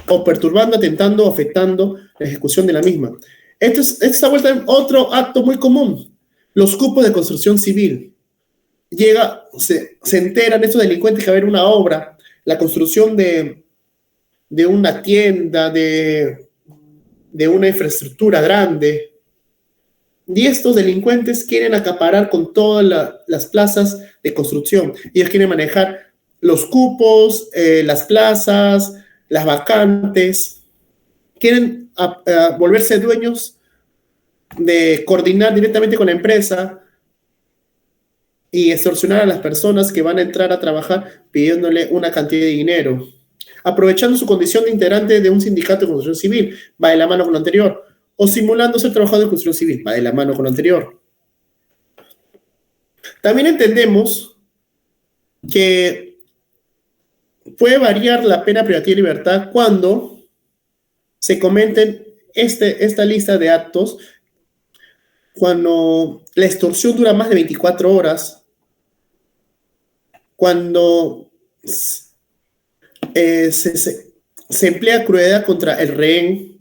o perturbando, atentando o afectando la ejecución de la misma. Esta vuelta en otro acto muy común, los cupos de construcción civil. Se enteran estos delincuentes que va a haber una obra, la construcción de una tienda, de una infraestructura grande, y estos delincuentes quieren acaparar con todas las plazas de construcción. Ellos quieren manejar los cupos, las plazas, las vacantes. Quieren volverse dueños de coordinar directamente con la empresa y extorsionar a las personas que van a entrar a trabajar pidiéndole una cantidad de dinero, aprovechando su condición de integrante de un sindicato de construcción civil, va de la mano con lo anterior, o simulando ser trabajador de construcción civil, va de la mano con lo anterior. También entendemos que puede variar la pena privativa de libertad cuando se cometen esta lista de actos, cuando la extorsión dura más de 24 horas, cuando se emplea crueldad contra el rehén.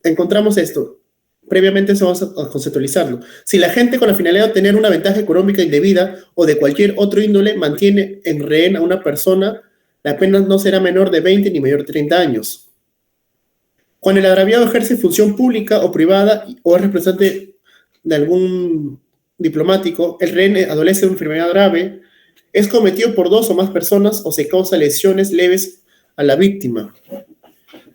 Encontramos esto. Previamente eso vamos a conceptualizarlo. Si la gente con la finalidad de obtener una ventaja económica indebida o de cualquier otro índole mantiene en rehén a una persona, la pena no será menor de 20 ni mayor de 30 años. Cuando el agraviado ejerce función pública o privada o es representante de algún diplomático, el rehén adolece de una enfermedad grave, es cometido por 2 o más personas o se causa lesiones leves a la víctima.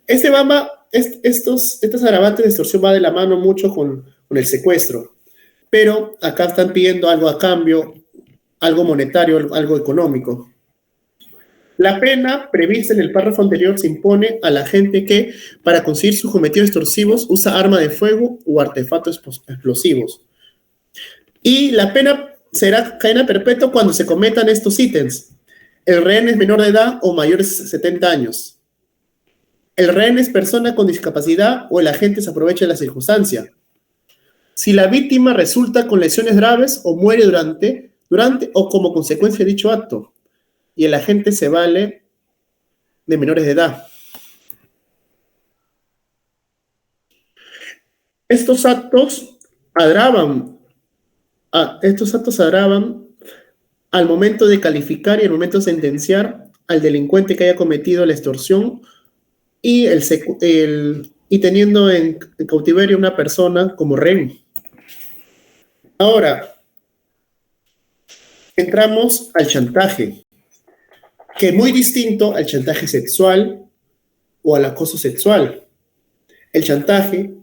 Estos agravantes de extorsión va de la mano mucho con el secuestro, pero acá están pidiendo algo a cambio, algo monetario, algo económico. La pena prevista en el párrafo anterior se impone a la gente que, para conseguir sus cometidos extorsivos, usa arma de fuego o artefactos explosivos. Y la pena será cadena perpetua cuando se cometan estos ítems. El rehén es menor de edad o mayor de 70 años. El rehén es persona con discapacidad o el agente se aprovecha de la circunstancia. Si la víctima resulta con lesiones graves o muere durante o como consecuencia de dicho acto, y el agente se vale de menores de edad. Estos actos agravan, al momento de calificar y al momento de sentenciar al delincuente que haya cometido la extorsión y, y teniendo en cautiverio una persona como rehén. Ahora, entramos al chantaje, que es muy distinto al chantaje sexual o al acoso sexual. El chantaje,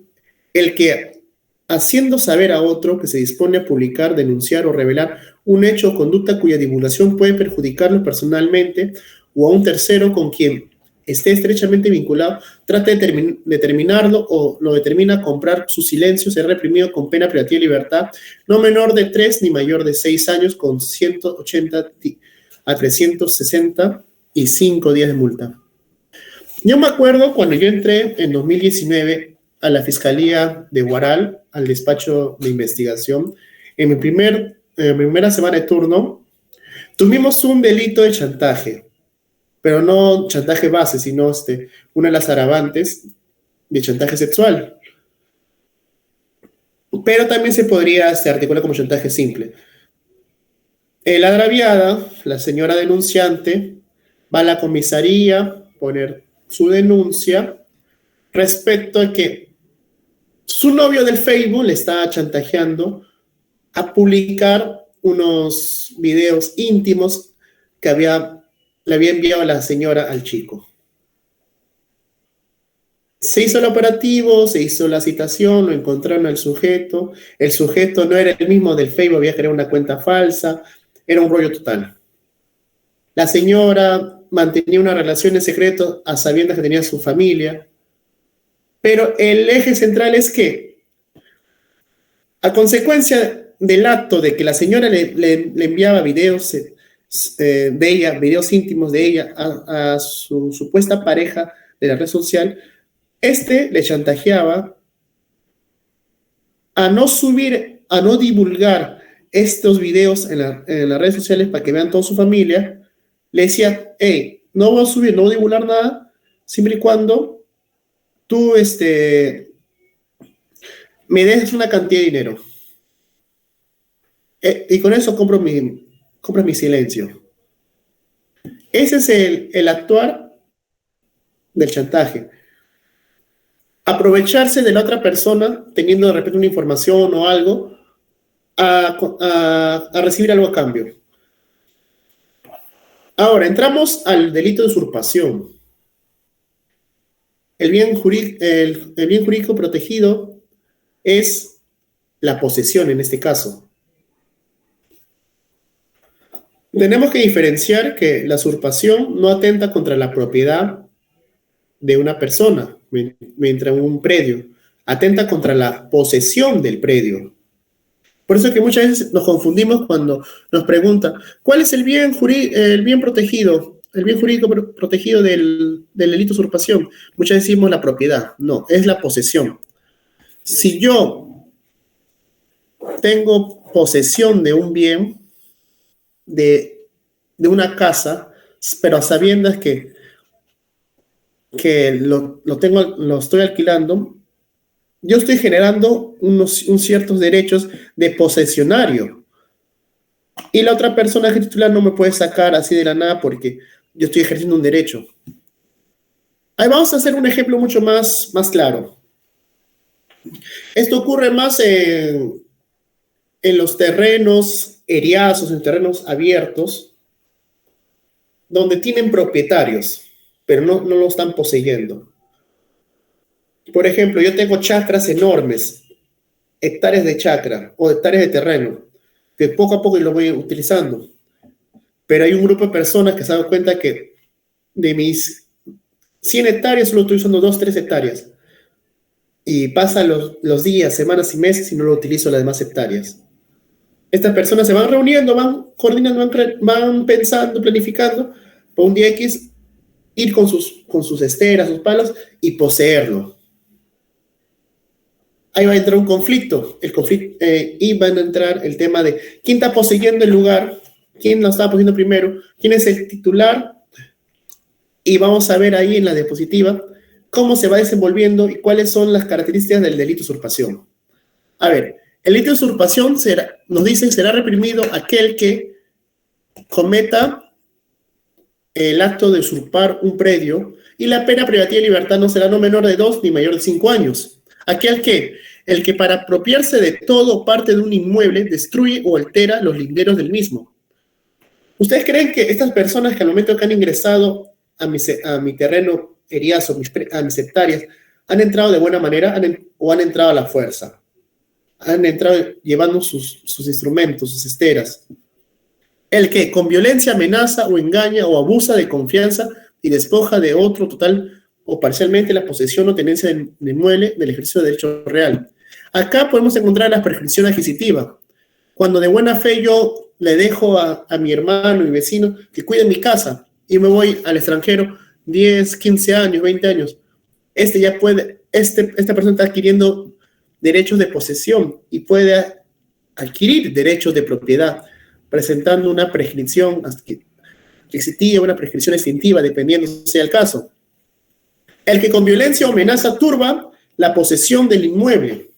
el que haciendo saber a otro que se dispone a publicar, denunciar o revelar un hecho o conducta cuya divulgación puede perjudicarlo personalmente o a un tercero con quien esté estrechamente vinculado, trate de determinarlo o lo determina a comprar su silencio, será reprimido con pena privativa de libertad, no menor de 3 ni mayor de 6 años, con 180 a 365 días de multa. Yo me acuerdo cuando yo entré en 2019 a la Fiscalía de Huaral, al despacho de investigación, en mi primera semana de turno, tuvimos un delito de chantaje, pero no chantaje base, sino una de las agravantes de chantaje sexual. Pero también se podría articular como chantaje simple. La agraviada, la señora denunciante, va a la comisaría a poner su denuncia respecto a que su novio del Facebook le estaba chantajeando a publicar unos videos íntimos que le había enviado a la señora al chico. Se hizo el operativo, se hizo la citación, lo encontraron al sujeto. El sujeto no era el mismo del Facebook, había creado una cuenta falsa, era un rollo total. La señora mantenía una relación en secreto a sabiendas que tenía su familia, pero el eje central es que, a consecuencia del acto de que la señora le enviaba videos de ella, videos íntimos de ella a su supuesta pareja de la red social, le chantajeaba a no subir, a no divulgar estos videos en las redes sociales para que vean toda su familia. Le decía, hey, no voy a subir, no voy a divulgar nada, siempre y cuando tú me des una cantidad de dinero. Y con eso compras mi silencio. Ese es el actuar del chantaje. Aprovecharse de la otra persona, teniendo de repente una información o algo, a recibir algo a cambio. Ahora, entramos al delito de usurpación. El bien jurídico protegido es la posesión en este caso. Tenemos que diferenciar que la usurpación no atenta contra la propiedad de una persona mientras un predio, atenta contra la posesión del predio. Por eso es que muchas veces nos confundimos cuando nos preguntan ¿cuál es el bien protegido, el bien jurídico protegido del delito de usurpación? Muchas veces decimos la propiedad. No, es la posesión. Si yo tengo posesión de un bien, de una casa, pero a sabiendas que lo estoy alquilando, yo estoy generando unos ciertos derechos de posesionario. Y la otra persona que titular no me puede sacar así de la nada porque yo estoy ejerciendo un derecho. Ahí vamos a hacer un ejemplo mucho más claro. Esto ocurre más en los terrenos eriazos, en terrenos abiertos, donde tienen propietarios, pero no lo están poseyendo. Por ejemplo, yo tengo chacras enormes, hectáreas de chacra o hectáreas de terreno, que poco a poco lo voy utilizando. Pero hay un grupo de personas que se dan cuenta que de mis 100 hectáreas solo estoy usando 2, 3 hectáreas. Y pasan los días, semanas y meses y no lo utilizo las demás hectáreas. Estas personas se van reuniendo, van coordinando, van pensando, planificando, por un día X, ir con sus esteras, sus palos y poseerlo. Ahí va a entrar un conflicto. Y va a entrar el tema de quién está poseyendo el lugar, quién lo está poseyendo primero, quién es el titular. Y vamos a ver ahí en la diapositiva cómo se va desenvolviendo y cuáles son las características del delito de usurpación. A ver, el delito de usurpación nos dicen será reprimido aquel que cometa el acto de usurpar un predio y la pena privativa de libertad no será no menor de 2 ni mayor de 5 años. El que para apropiarse de todo o parte de un inmueble destruye o altera los linderos del mismo. ¿Ustedes creen que estas personas que al momento que han ingresado a mi terreno eriazo, a mis hectáreas, han entrado de buena manera o han entrado a la fuerza? Han entrado llevando sus instrumentos, sus esteras. El que con violencia amenaza o engaña o abusa de confianza y despoja de otro total o parcialmente la posesión o tenencia del inmueble del ejercicio de derecho real. Acá podemos encontrar la prescripción adquisitiva. Cuando de buena fe yo le dejo a mi hermano y vecino que cuide mi casa y me voy al extranjero 10, 15 años, 20 años, esta persona está adquiriendo derechos de posesión y puede adquirir derechos de propiedad, presentando una prescripción adquisitiva, una prescripción extintiva, dependiendo sea el caso. El que con violencia o amenaza turba la posesión del inmueble.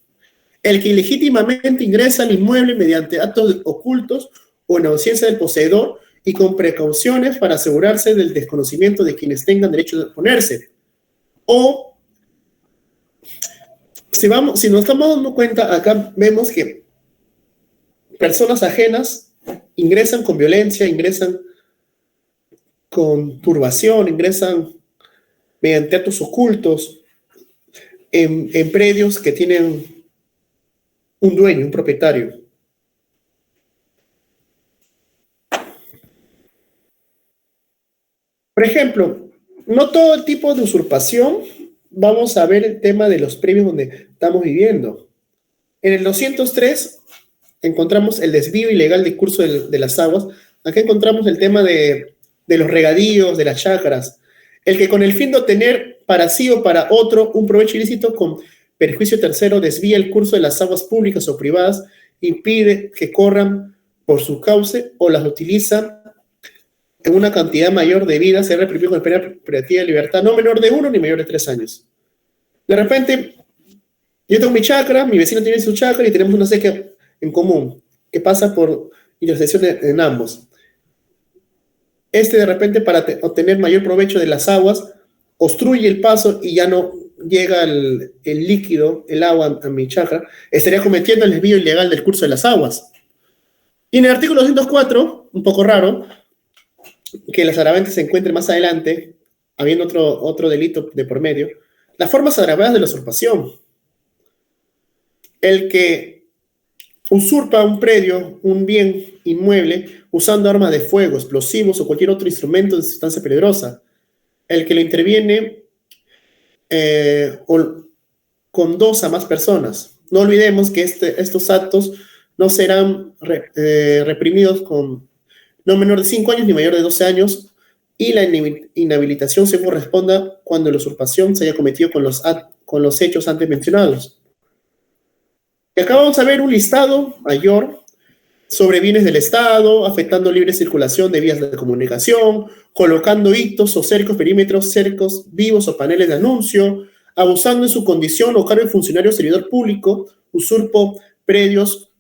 El que ilegítimamente ingresa al inmueble mediante actos ocultos o en ausencia del poseedor y con precauciones para asegurarse del desconocimiento de quienes tengan derecho de oponerse. O, si nos estamos dando cuenta, acá vemos que personas ajenas ingresan con violencia, ingresan con turbación, ingresan mediante actos ocultos en predios que tienen un dueño, un propietario. Por ejemplo, no todo el tipo de usurpación, vamos a ver el tema de los predios donde estamos viviendo. En el 203 encontramos el desvío ilegal de curso de las aguas. Acá encontramos el tema de los regadíos, de las chacras. El que con el fin de obtener para sí o para otro un provecho ilícito con perjuicio tercero desvía el curso de las aguas públicas o privadas, impide que corran por su cauce o las utiliza en una cantidad mayor de vida, será reprimido con pena privativa de libertad no menor de 1 ni mayor de 3 años. De repente, yo tengo mi chacra, mi vecino tiene su chacra y tenemos una sequía en común que pasa por intersección en ambos. De repente, para obtener mayor provecho de las aguas, obstruye el paso y ya no llega el líquido, el agua a mi chacra, estaría cometiendo el desvío ilegal del curso de las aguas. Y en el artículo 204, un poco raro, que las agravantes se encuentren más adelante, habiendo otro delito de por medio, las formas agravadas de la usurpación. El que usurpa un predio, un bien inmueble, usando armas de fuego, explosivos o cualquier otro instrumento de sustancia peligrosa. El que lo interviene con 2 a más personas. No olvidemos que estos actos no serán reprimidos con no menor de 5 años ni mayor de 12 años, y la inhabilitación se corresponda cuando la usurpación se haya cometido con los hechos antes mencionados. Y acá vamos a ver un listado mayor sobre bienes del Estado, afectando libre circulación de vías de comunicación, colocando hitos o cercos, perímetros, cercos vivos o paneles de anuncio, abusando en su condición o cargo de funcionario o servidor público, usurpo predios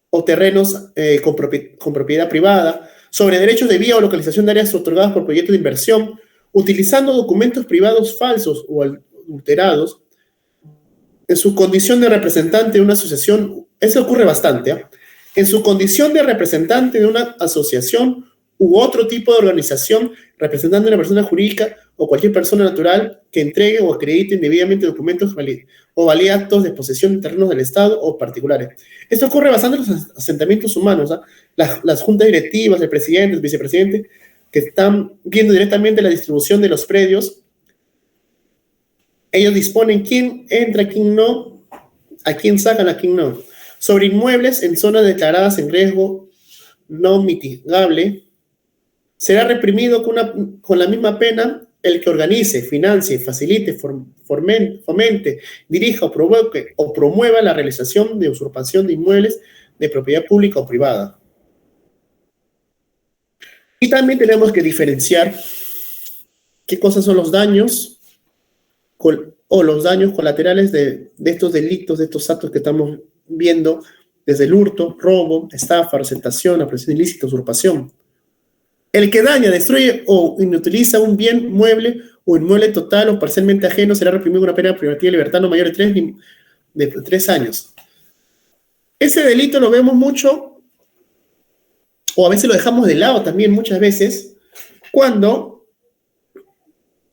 o terrenos con propiedad privada, sobre derechos de vía o localización de áreas otorgadas por proyectos de inversión, utilizando documentos privados falsos o adulterados, en su condición de representante de una asociación, eso ocurre bastante, ¿eh? En su condición de representante de una asociación u otro tipo de organización, representando a una persona jurídica o cualquier persona natural que entregue o acredite indebidamente documentos o valide actos de posesión de terrenos del Estado o particulares. Esto ocurre bastante en los asentamientos humanos, ¿eh? Las juntas directivas, el presidente, el vicepresidente, que están viendo directamente la distribución de los predios. Ellos disponen quién entra, quién no, a quién sacan, a quién no. Sobre inmuebles en zonas declaradas en riesgo no mitigable, será reprimido con la misma pena el que organice, financie, facilite, fomente, dirija o promueva la realización de usurpación de inmuebles de propiedad pública o privada. Y también tenemos que diferenciar qué cosas son los daños, o los daños colaterales de estos delitos, de estos actos que estamos viendo, desde el hurto, robo, estafa, receptación, aprehensión ilícita, usurpación. El que daña, destruye o inutiliza un bien mueble o inmueble total o parcialmente ajeno será reprimido con una pena privativa de libertad no mayor de 3 años. Ese delito lo vemos mucho, o a veces lo dejamos de lado también muchas veces, cuando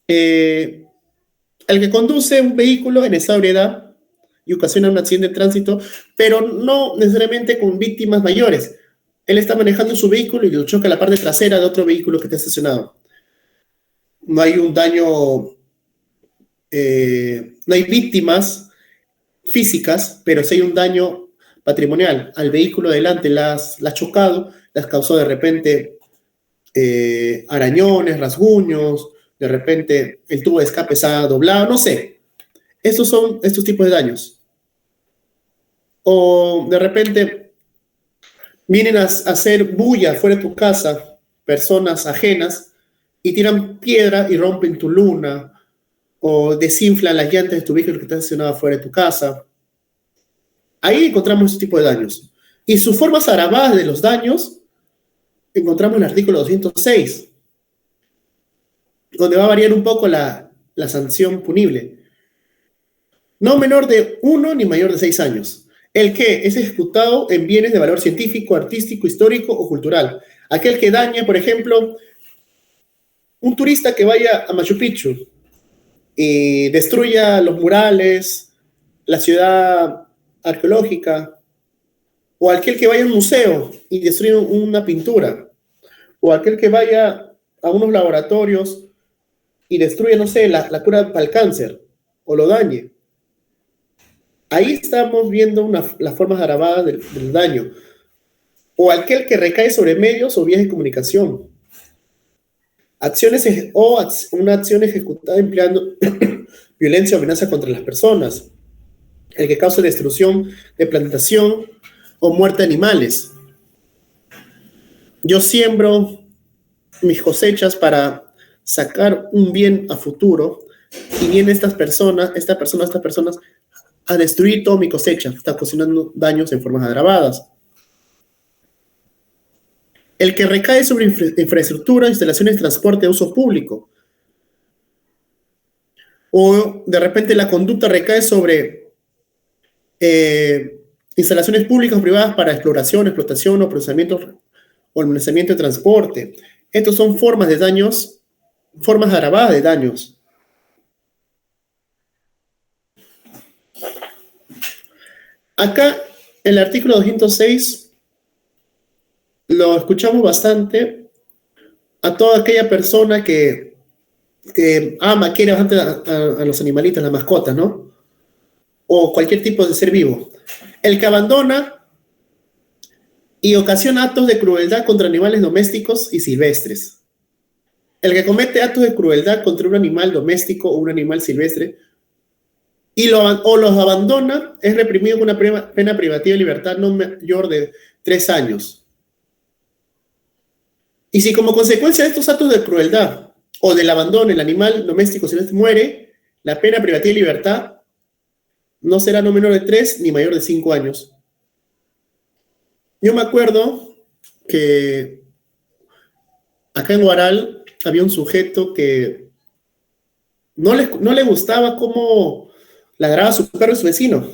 el que conduce un vehículo en esa ebriedad y ocasiona un accidente de tránsito, pero no necesariamente con víctimas mayores. Él está manejando su vehículo y lo choca la parte trasera de otro vehículo que está estacionado. No hay un daño, no hay víctimas físicas, pero sí hay un daño patrimonial. Al vehículo delante la has chocado, le has causado de repente arañones, rasguños, de repente el tubo de escape se ha doblado, no sé. Estos son estos tipos de daños. O de repente vienen a hacer bulla fuera de tu casa, personas ajenas, y tiran piedra y rompen tu luna, o desinflan las llantas de tu vehículo que está estacionado fuera de tu casa. Ahí encontramos este tipo de daños. Y sus formas agravadas de los daños, encontramos en el artículo 206, donde va a variar un poco la sanción punible. No menor de 1 ni mayor de 6 años. El que es ejecutado en bienes de valor científico, artístico, histórico o cultural. Aquel que dañe, por ejemplo, un turista que vaya a Machu Picchu y destruya los murales, la ciudad arqueológica, o aquel que vaya a un museo y destruya una pintura, o aquel que vaya a unos laboratorios y destruya, no sé, la cura para el cáncer, o lo dañe. Ahí estamos viendo las formas agravadas del daño. O aquel que recae sobre medios o vías de comunicación. Una acción ejecutada empleando violencia o amenaza contra las personas. El que causa destrucción de plantación o muerte de animales. Yo siembro mis cosechas para sacar un bien a futuro y vienen estas personas a destruir toda mi cosecha, está ocasionando daños en formas agravadas. El que recae sobre infraestructura, instalaciones de transporte de uso público. O de repente la conducta recae sobre instalaciones públicas o privadas para exploración, explotación o procesamiento o almacenamiento de transporte. Estos son formas de daños, formas agravadas de daños. Acá, el artículo 206, lo escuchamos bastante a toda aquella persona que ama, quiere bastante a los animalitos, las mascotas, ¿no? O cualquier tipo de ser vivo. El que abandona y ocasiona actos de crueldad contra animales domésticos y silvestres. El que comete actos de crueldad contra un animal doméstico o un animal silvestre o los abandona, es reprimido con una pena privativa de libertad no mayor de 3 años. Y si como consecuencia de estos actos de crueldad o del abandono el animal doméstico silvestre muere, la pena privativa de libertad no será no menor de 3 ni mayor de 5 años. Yo me acuerdo que acá en Huaral había un sujeto que no le gustaba cómo ladraba su perro y su vecino.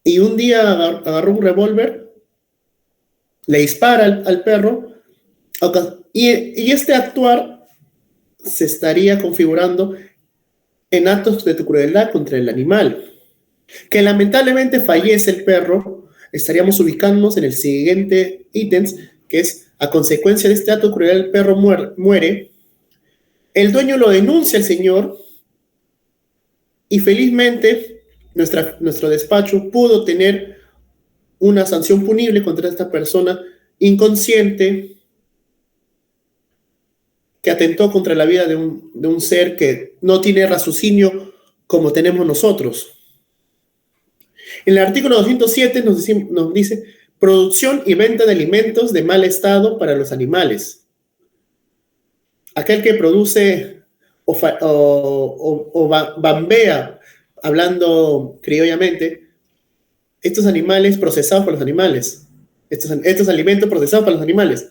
Y un día agarró un revólver, le dispara al perro, y este actuar se estaría configurando en actos de crueldad contra el animal. Que lamentablemente fallece el perro, estaríamos ubicándonos en el siguiente ítem, que es, a consecuencia de este acto de crueldad, el perro muere, el dueño lo denuncia al señor, y felizmente nuestro despacho pudo tener una sanción punible contra esta persona inconsciente que atentó contra la vida de un ser que no tiene raciocinio como tenemos nosotros. En el artículo 207 nos dice producción y venta de alimentos de mal estado para los animales. Aquel que produce bambea, hablando criollamente, estos animales procesados por los animales, estos alimentos procesados para los animales,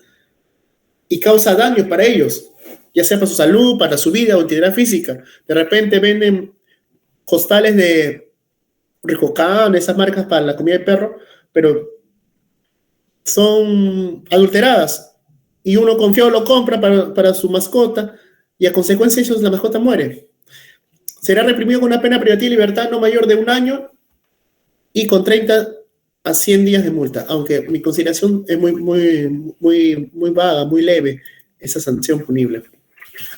y causa daño para ellos, ya sea para su salud, para su vida o integridad física. De repente venden costales de Ricocan, esas marcas para la comida de perro, pero son adulteradas y uno confiado lo compra para su mascota y a consecuencia de eso la mascota muere. Será reprimido con una pena privativa de libertad no mayor de 1 año y con 30 a 100 días de multa, aunque mi consideración es muy vaga, muy leve esa sanción punible.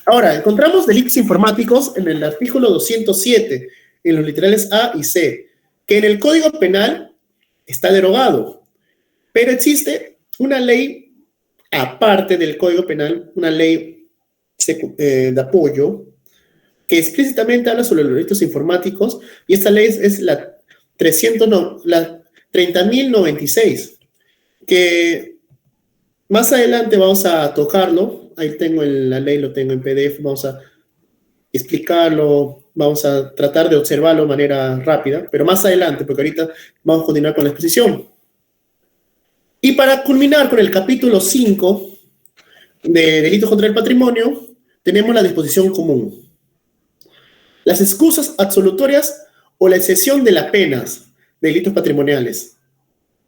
Ahora, encontramos delitos informáticos en el artículo 207, en los literales A y C, que en el Código Penal está derogado, pero existe una ley aparte del Código Penal, una ley de apoyo, que explícitamente habla sobre los delitos informáticos, y esta ley es la 30.096, que más adelante vamos a tocarlo. Ahí tengo la ley, lo tengo en PDF, vamos a explicarlo, vamos a tratar de observarlo de manera rápida, pero más adelante, porque ahorita vamos a continuar con la exposición. Y para culminar con el capítulo 5 de delitos contra el patrimonio, tenemos la disposición común. Las excusas absolutorias o la excepción de las penas de delitos patrimoniales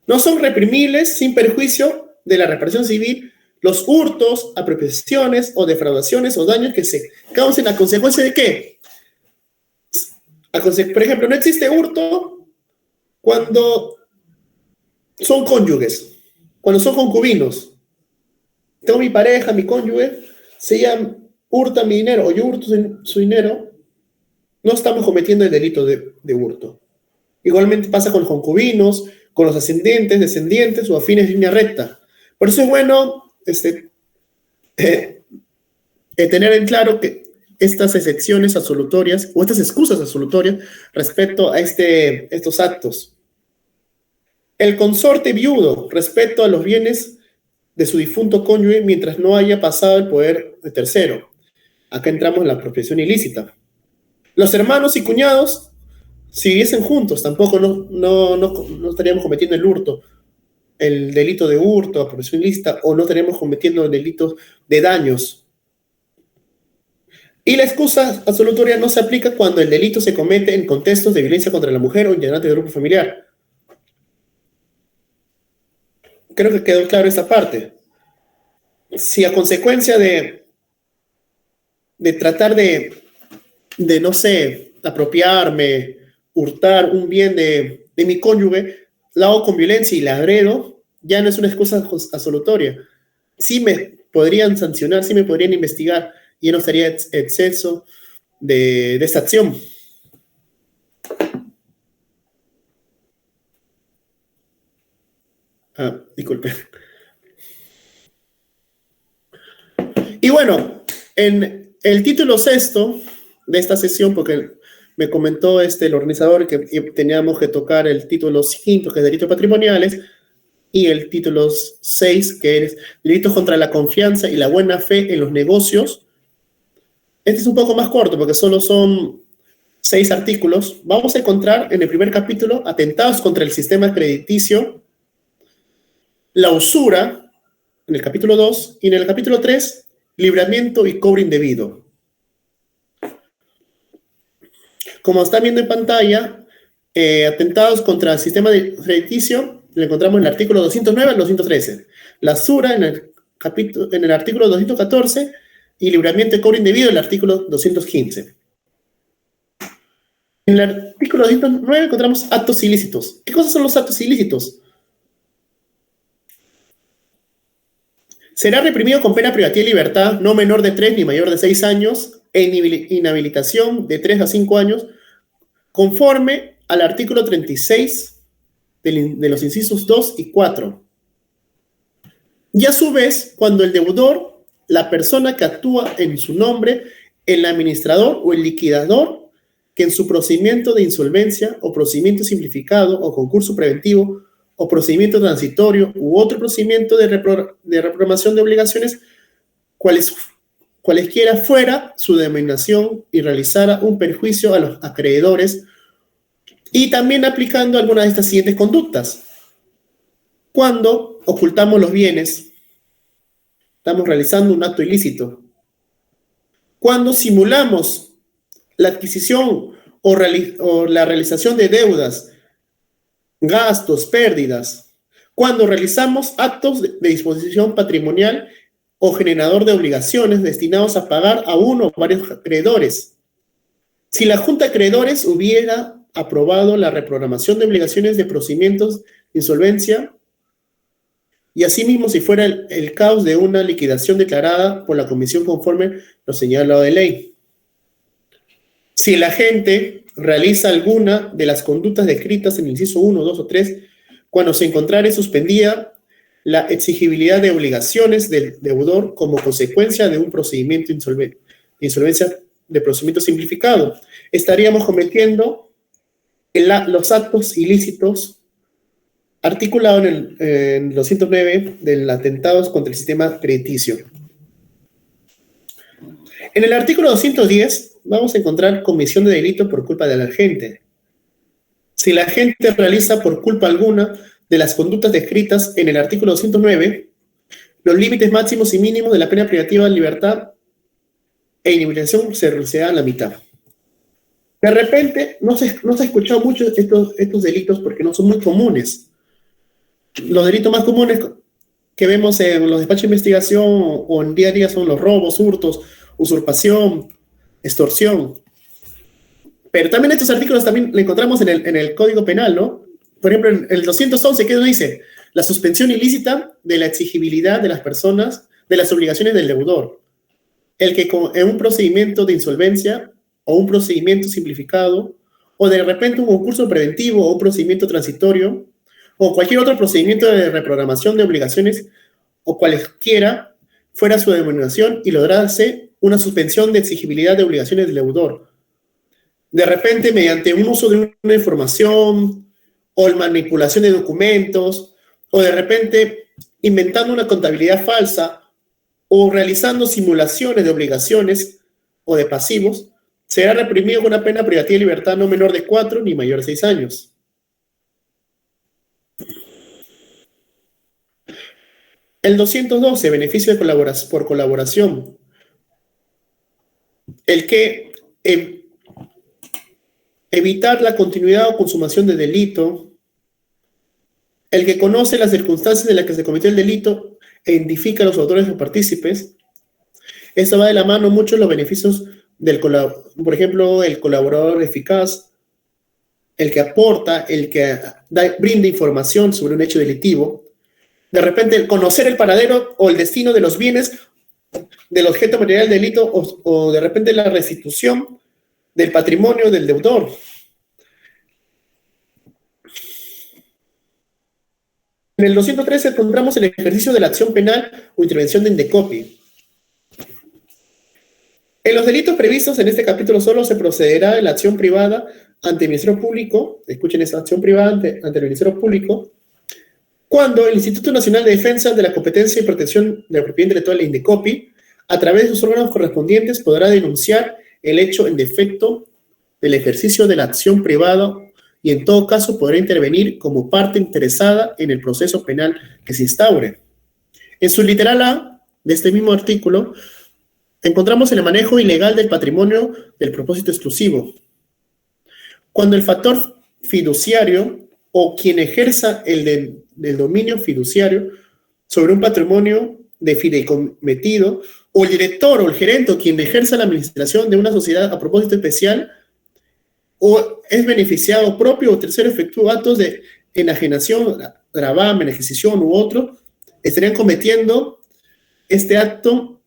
no son reprimibles sin perjuicio de la reparación civil los hurtos, apropiaciones o defraudaciones o daños que se causen a consecuencia de ¿qué? Por ejemplo, no existe hurto cuando son cónyuges, cuando son concubinos. Tengo mi pareja, mi cónyuge, si ella hurta mi dinero o yo hurto su dinero, no estamos cometiendo el delito de hurto. Igualmente pasa con los concubinos, con los ascendentes, descendientes o afines de línea recta. Por eso es bueno tener en claro que estas excepciones absolutorias o estas excusas absolutorias respecto a estos actos. El consorte viudo respecto a los bienes de su difunto cónyuge mientras no haya pasado el poder de tercero. Acá entramos en la apropiación ilícita. Los hermanos y cuñados, si viviesen juntos, tampoco no estaríamos cometiendo el hurto, el delito de hurto, apropiación ilícita, o no estaríamos cometiendo delitos de daños. Y la excusa absolutoria no se aplica cuando el delito se comete en contextos de violencia contra la mujer o integrante del grupo familiar. Creo que quedó claro esta parte. Si a consecuencia de tratar de, no sé, apropiarme, hurtar un bien de mi cónyuge, la hago con violencia y la agredo, ya no es una excusa absolutoria. Sí me podrían sancionar, sí me podrían investigar, y no estaría exceso de esta acción. Disculpe. Y bueno, en el título sexto de esta sesión, porque me comentó el organizador que teníamos que tocar el título quinto, que es delitos patrimoniales, y el título 6, que es delitos contra la confianza y la buena fe en los negocios. Este es un poco más corto porque solo son 6 artículos. Vamos a encontrar en el primer capítulo atentados contra el sistema crediticio, la usura, en el capítulo 2, y en el capítulo 3, libramiento y cobro indebido. Como están viendo en pantalla, atentados contra el sistema crediticio, lo encontramos en el artículo 209 al 213. La usura en el artículo 214 y libramiento y cobro indebido en el artículo 215. En el artículo 209 encontramos actos ilícitos. ¿Qué cosas son los actos ilícitos? Será reprimido con pena privativa de libertad no menor de 3 ni mayor de 6 años e inhabilitación de 3 a 5 años conforme al artículo 36 de los incisos 2 y 4. Y a su vez, cuando el deudor, la persona que actúa en su nombre, el administrador o el liquidador, que en su procedimiento de insolvencia o procedimiento simplificado o concurso preventivo o procedimiento transitorio u otro procedimiento de reprogramación de obligaciones, cual cualesquiera fuera su denominación y realizara un perjuicio a los acreedores, y también aplicando algunas de estas siguientes conductas. Cuando ocultamos los bienes, estamos realizando un acto ilícito. Cuando simulamos la adquisición o la realización de deudas, gastos, pérdidas. Cuando realizamos actos de disposición patrimonial o generador de obligaciones destinados a pagar a uno o varios acreedores. Si la Junta de Acreedores hubiera aprobado la reprogramación de obligaciones de procedimientos de insolvencia, y asimismo si fuera el caos de una liquidación declarada por la Comisión conforme lo señalado de ley. Si el agente realiza alguna de las conductas descritas en el inciso 1, 2 o 3, cuando se encontrare suspendida la exigibilidad de obligaciones del deudor como consecuencia de un procedimiento de insolvencia de procedimiento simplificado, estaríamos cometiendo los actos ilícitos articulado en el 209 del atentados contra el sistema crediticio. En el artículo 210 vamos a encontrar comisión de delito por culpa del agente. Si el agente realiza por culpa alguna de las conductas descritas en el artículo 209, los límites máximos y mínimos de la pena privativa de libertad e inhabilitación se reducirá a la mitad. De repente, no se ha escuchado mucho estos delitos porque no son muy comunes. Los delitos más comunes que vemos en los despachos de investigación o en día a día son los robos, hurtos, usurpación, extorsión. Pero también estos artículos también lo encontramos en el Código Penal, ¿no? Por ejemplo, en el 211, ¿qué nos dice? La suspensión ilícita de la exigibilidad de las personas, de las obligaciones del deudor. El que en un procedimiento de insolvencia o un procedimiento simplificado, o de repente un concurso preventivo o un procedimiento transitorio, o cualquier otro procedimiento de reprogramación de obligaciones o cualesquiera fuera su denominación y lograrse una suspensión de exigibilidad de obligaciones del deudor. De repente, mediante un uso de una información o manipulación de documentos, o de repente inventando una contabilidad falsa o realizando simulaciones de obligaciones o de pasivos, será reprimido con una pena privativa de libertad no menor de 4 ni mayor de 6 años. El 212, beneficio de por colaboración. El que evitar la continuidad o consumación de delito. El que conoce las circunstancias en las que se cometió el delito e identifica a los autores o partícipes. Esto va de la mano mucho los beneficios por ejemplo, el colaborador eficaz, el que aporta, el que brinda información sobre un hecho delictivo. De repente, el conocer el paradero o el destino de los bienes del objeto material del delito o de repente la restitución del patrimonio del deudor. En el 213 encontramos el ejercicio de la acción penal o intervención de Indecopi. En los delitos previstos en este capítulo solo se procederá en la acción privada ante el Ministerio Público, escuchen esta acción privada ante el Ministerio Público, cuando el Instituto Nacional de Defensa de la Competencia y Protección de la Propiedad Intelectual, Indecopi, a través de sus órganos correspondientes, podrá denunciar el hecho en defecto del ejercicio de la acción privada y en todo caso podrá intervenir como parte interesada en el proceso penal que se instaure. En su literal A de este mismo artículo, encontramos el manejo ilegal del patrimonio del propósito exclusivo. Cuando el factor fiduciario o quien ejerza el del dominio fiduciario sobre un patrimonio de fideicommetido, o el director o el gerente o quien ejerza la administración de una sociedad a propósito especial, o es beneficiado propio o tercero efectúa actos de enajenación, gravamen, adquisición u otro, estarían cometiendo este acto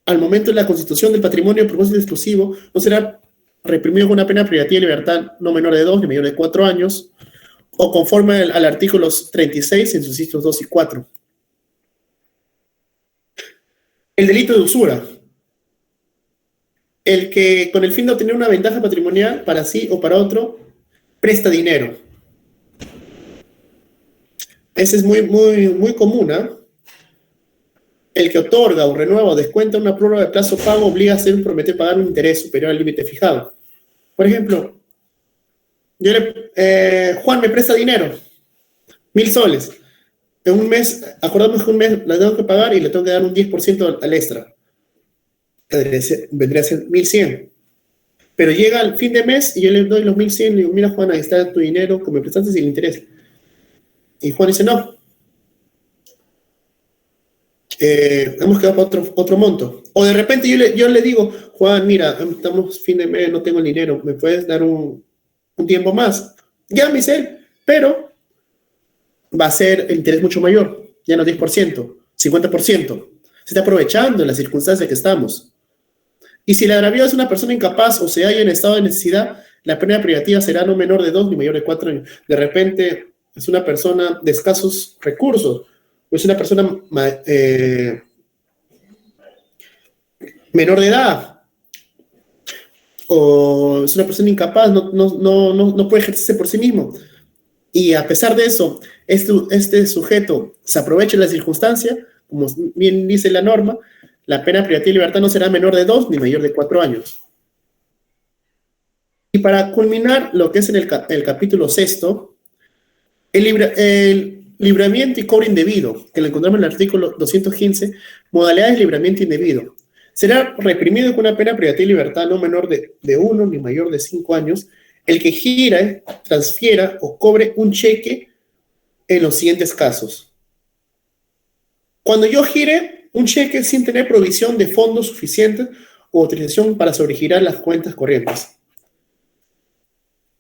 al momento de la constitución del patrimonio de propósito exclusivo, no será reprimido con una pena privativa de libertad no menor de 2 ni mayor de 4 años, o conforme al artículo 36 en sus incisos 2 y 4. El delito de usura. El que, con el fin de obtener una ventaja patrimonial para sí o para otro, presta dinero. Ese es muy común, ¿eh? el que otorga o renueva o descuenta una prórroga de plazo pago obliga a ser prometer pagar un interés superior al límite fijado. Por ejemplo, Juan me presta dinero, 1.000 soles. En un mes, acordamos que un mes la tengo que pagar y le tengo que dar un 10% al extra. Vendría a ser 1.100. Pero llega al fin de mes y yo le doy los 1.100 y le digo, mira Juan, ahí está tu dinero que me prestaste sin interés. Y Juan dice, no, hemos quedado para otro monto. O de repente yo le digo, Juan, mira, estamos fin de mes, no tengo el dinero, ¿me puedes dar un tiempo más? Ya me dice él, pero va a ser el interés mucho mayor, ya no 10%, 50%. Se está aprovechando en las circunstancias que estamos. Y si el agraviado es una persona incapaz o se halla en estado de necesidad, la pena privativa será no menor de 2 ni mayor de 4 años. De repente es una persona de escasos recursos, o es una persona menor de edad, o es una persona incapaz, no puede ejercerse por sí mismo. Y a pesar de eso, este sujeto se aprovecha de la circunstancia, como bien dice la norma, la pena privativa de libertad no será menor de 2 ni mayor de 4 años. Y para culminar lo que es en el capítulo sexto, el libramiento y cobro indebido, que lo encontramos en el artículo 215, modalidades de libramiento indebido. Será reprimido con una pena privativa de libertad no menor de 1 ni mayor de 5 años el que gira, transfiera o cobre un cheque en los siguientes casos. Cuando yo gire un cheque sin tener provisión de fondos suficientes o autorización para sobregirar las cuentas corrientes.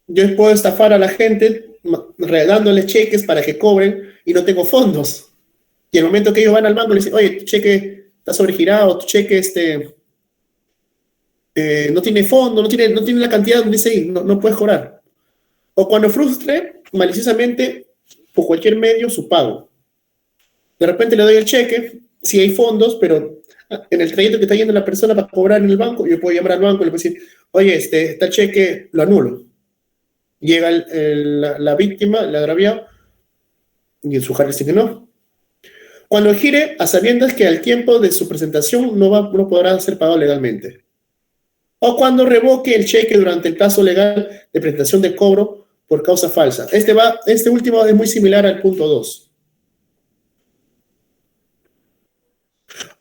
Yo puedo estafar a la gente dándoles cheques para que cobren y no tengo fondos. Y el momento que ellos van al banco le dicen, oye, tu cheque está sobregirado, tu cheque no tiene fondo, no tiene la cantidad donde dice ahí, no puedes cobrar. O cuando frustre maliciosamente por cualquier medio su pago. De repente le doy el cheque, si hay fondos, pero en el trayecto que está yendo la persona para cobrar en el banco, yo puedo llamar al banco y le puedo decir, oye, está el cheque, lo anulo. Llega la víctima, el agraviado, y el sujeto dice que no. Cuando gire, a sabiendas que al tiempo de su presentación no podrá ser pagado legalmente. O cuando revoque el cheque durante el plazo legal de presentación de cobro por causa falsa. Este último es muy similar al punto 2.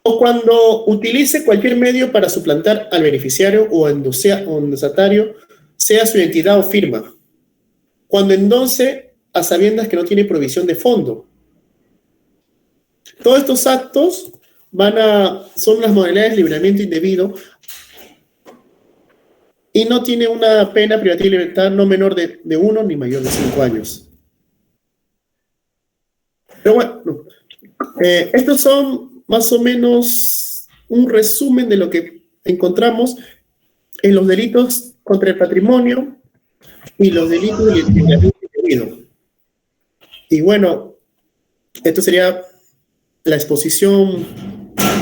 O cuando utilice cualquier medio para suplantar al beneficiario o endosatario, sea su identidad o firma. Cuando endose a sabiendas que no tiene provisión de fondo. Todos estos actos son las modalidades de libramiento indebido y no tiene una pena privativa de libertad no menor de 1 ni mayor de 5 años. Pero bueno, estos son más o menos un resumen de lo que encontramos en los delitos contra el patrimonio y los delitos de libramiento indebido. Y bueno, esto sería la exposición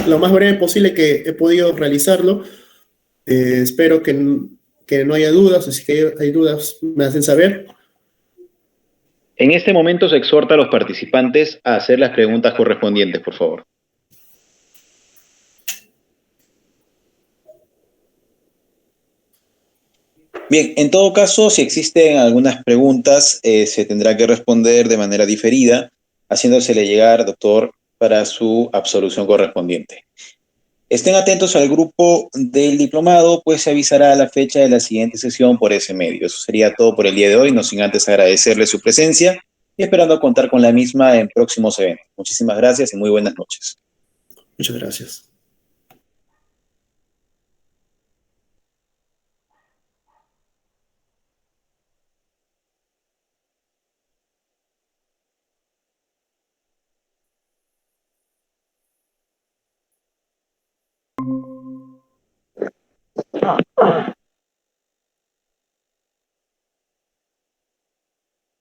lo más breve posible que he podido realizarlo. Espero que no haya dudas, o si hay dudas me hacen saber. En este momento se exhorta a los participantes a hacer las preguntas correspondientes, por favor. Bien, en todo caso, si existen algunas preguntas, se tendrá que responder de manera diferida, haciéndosele llegar, doctor, para su absolución correspondiente. Estén atentos al grupo del diplomado, pues se avisará la fecha de la siguiente sesión por ese medio. Eso sería todo por el día de hoy, no sin antes agradecerle su presencia y esperando contar con la misma en próximos eventos. Muchísimas gracias y muy buenas noches. Muchas gracias.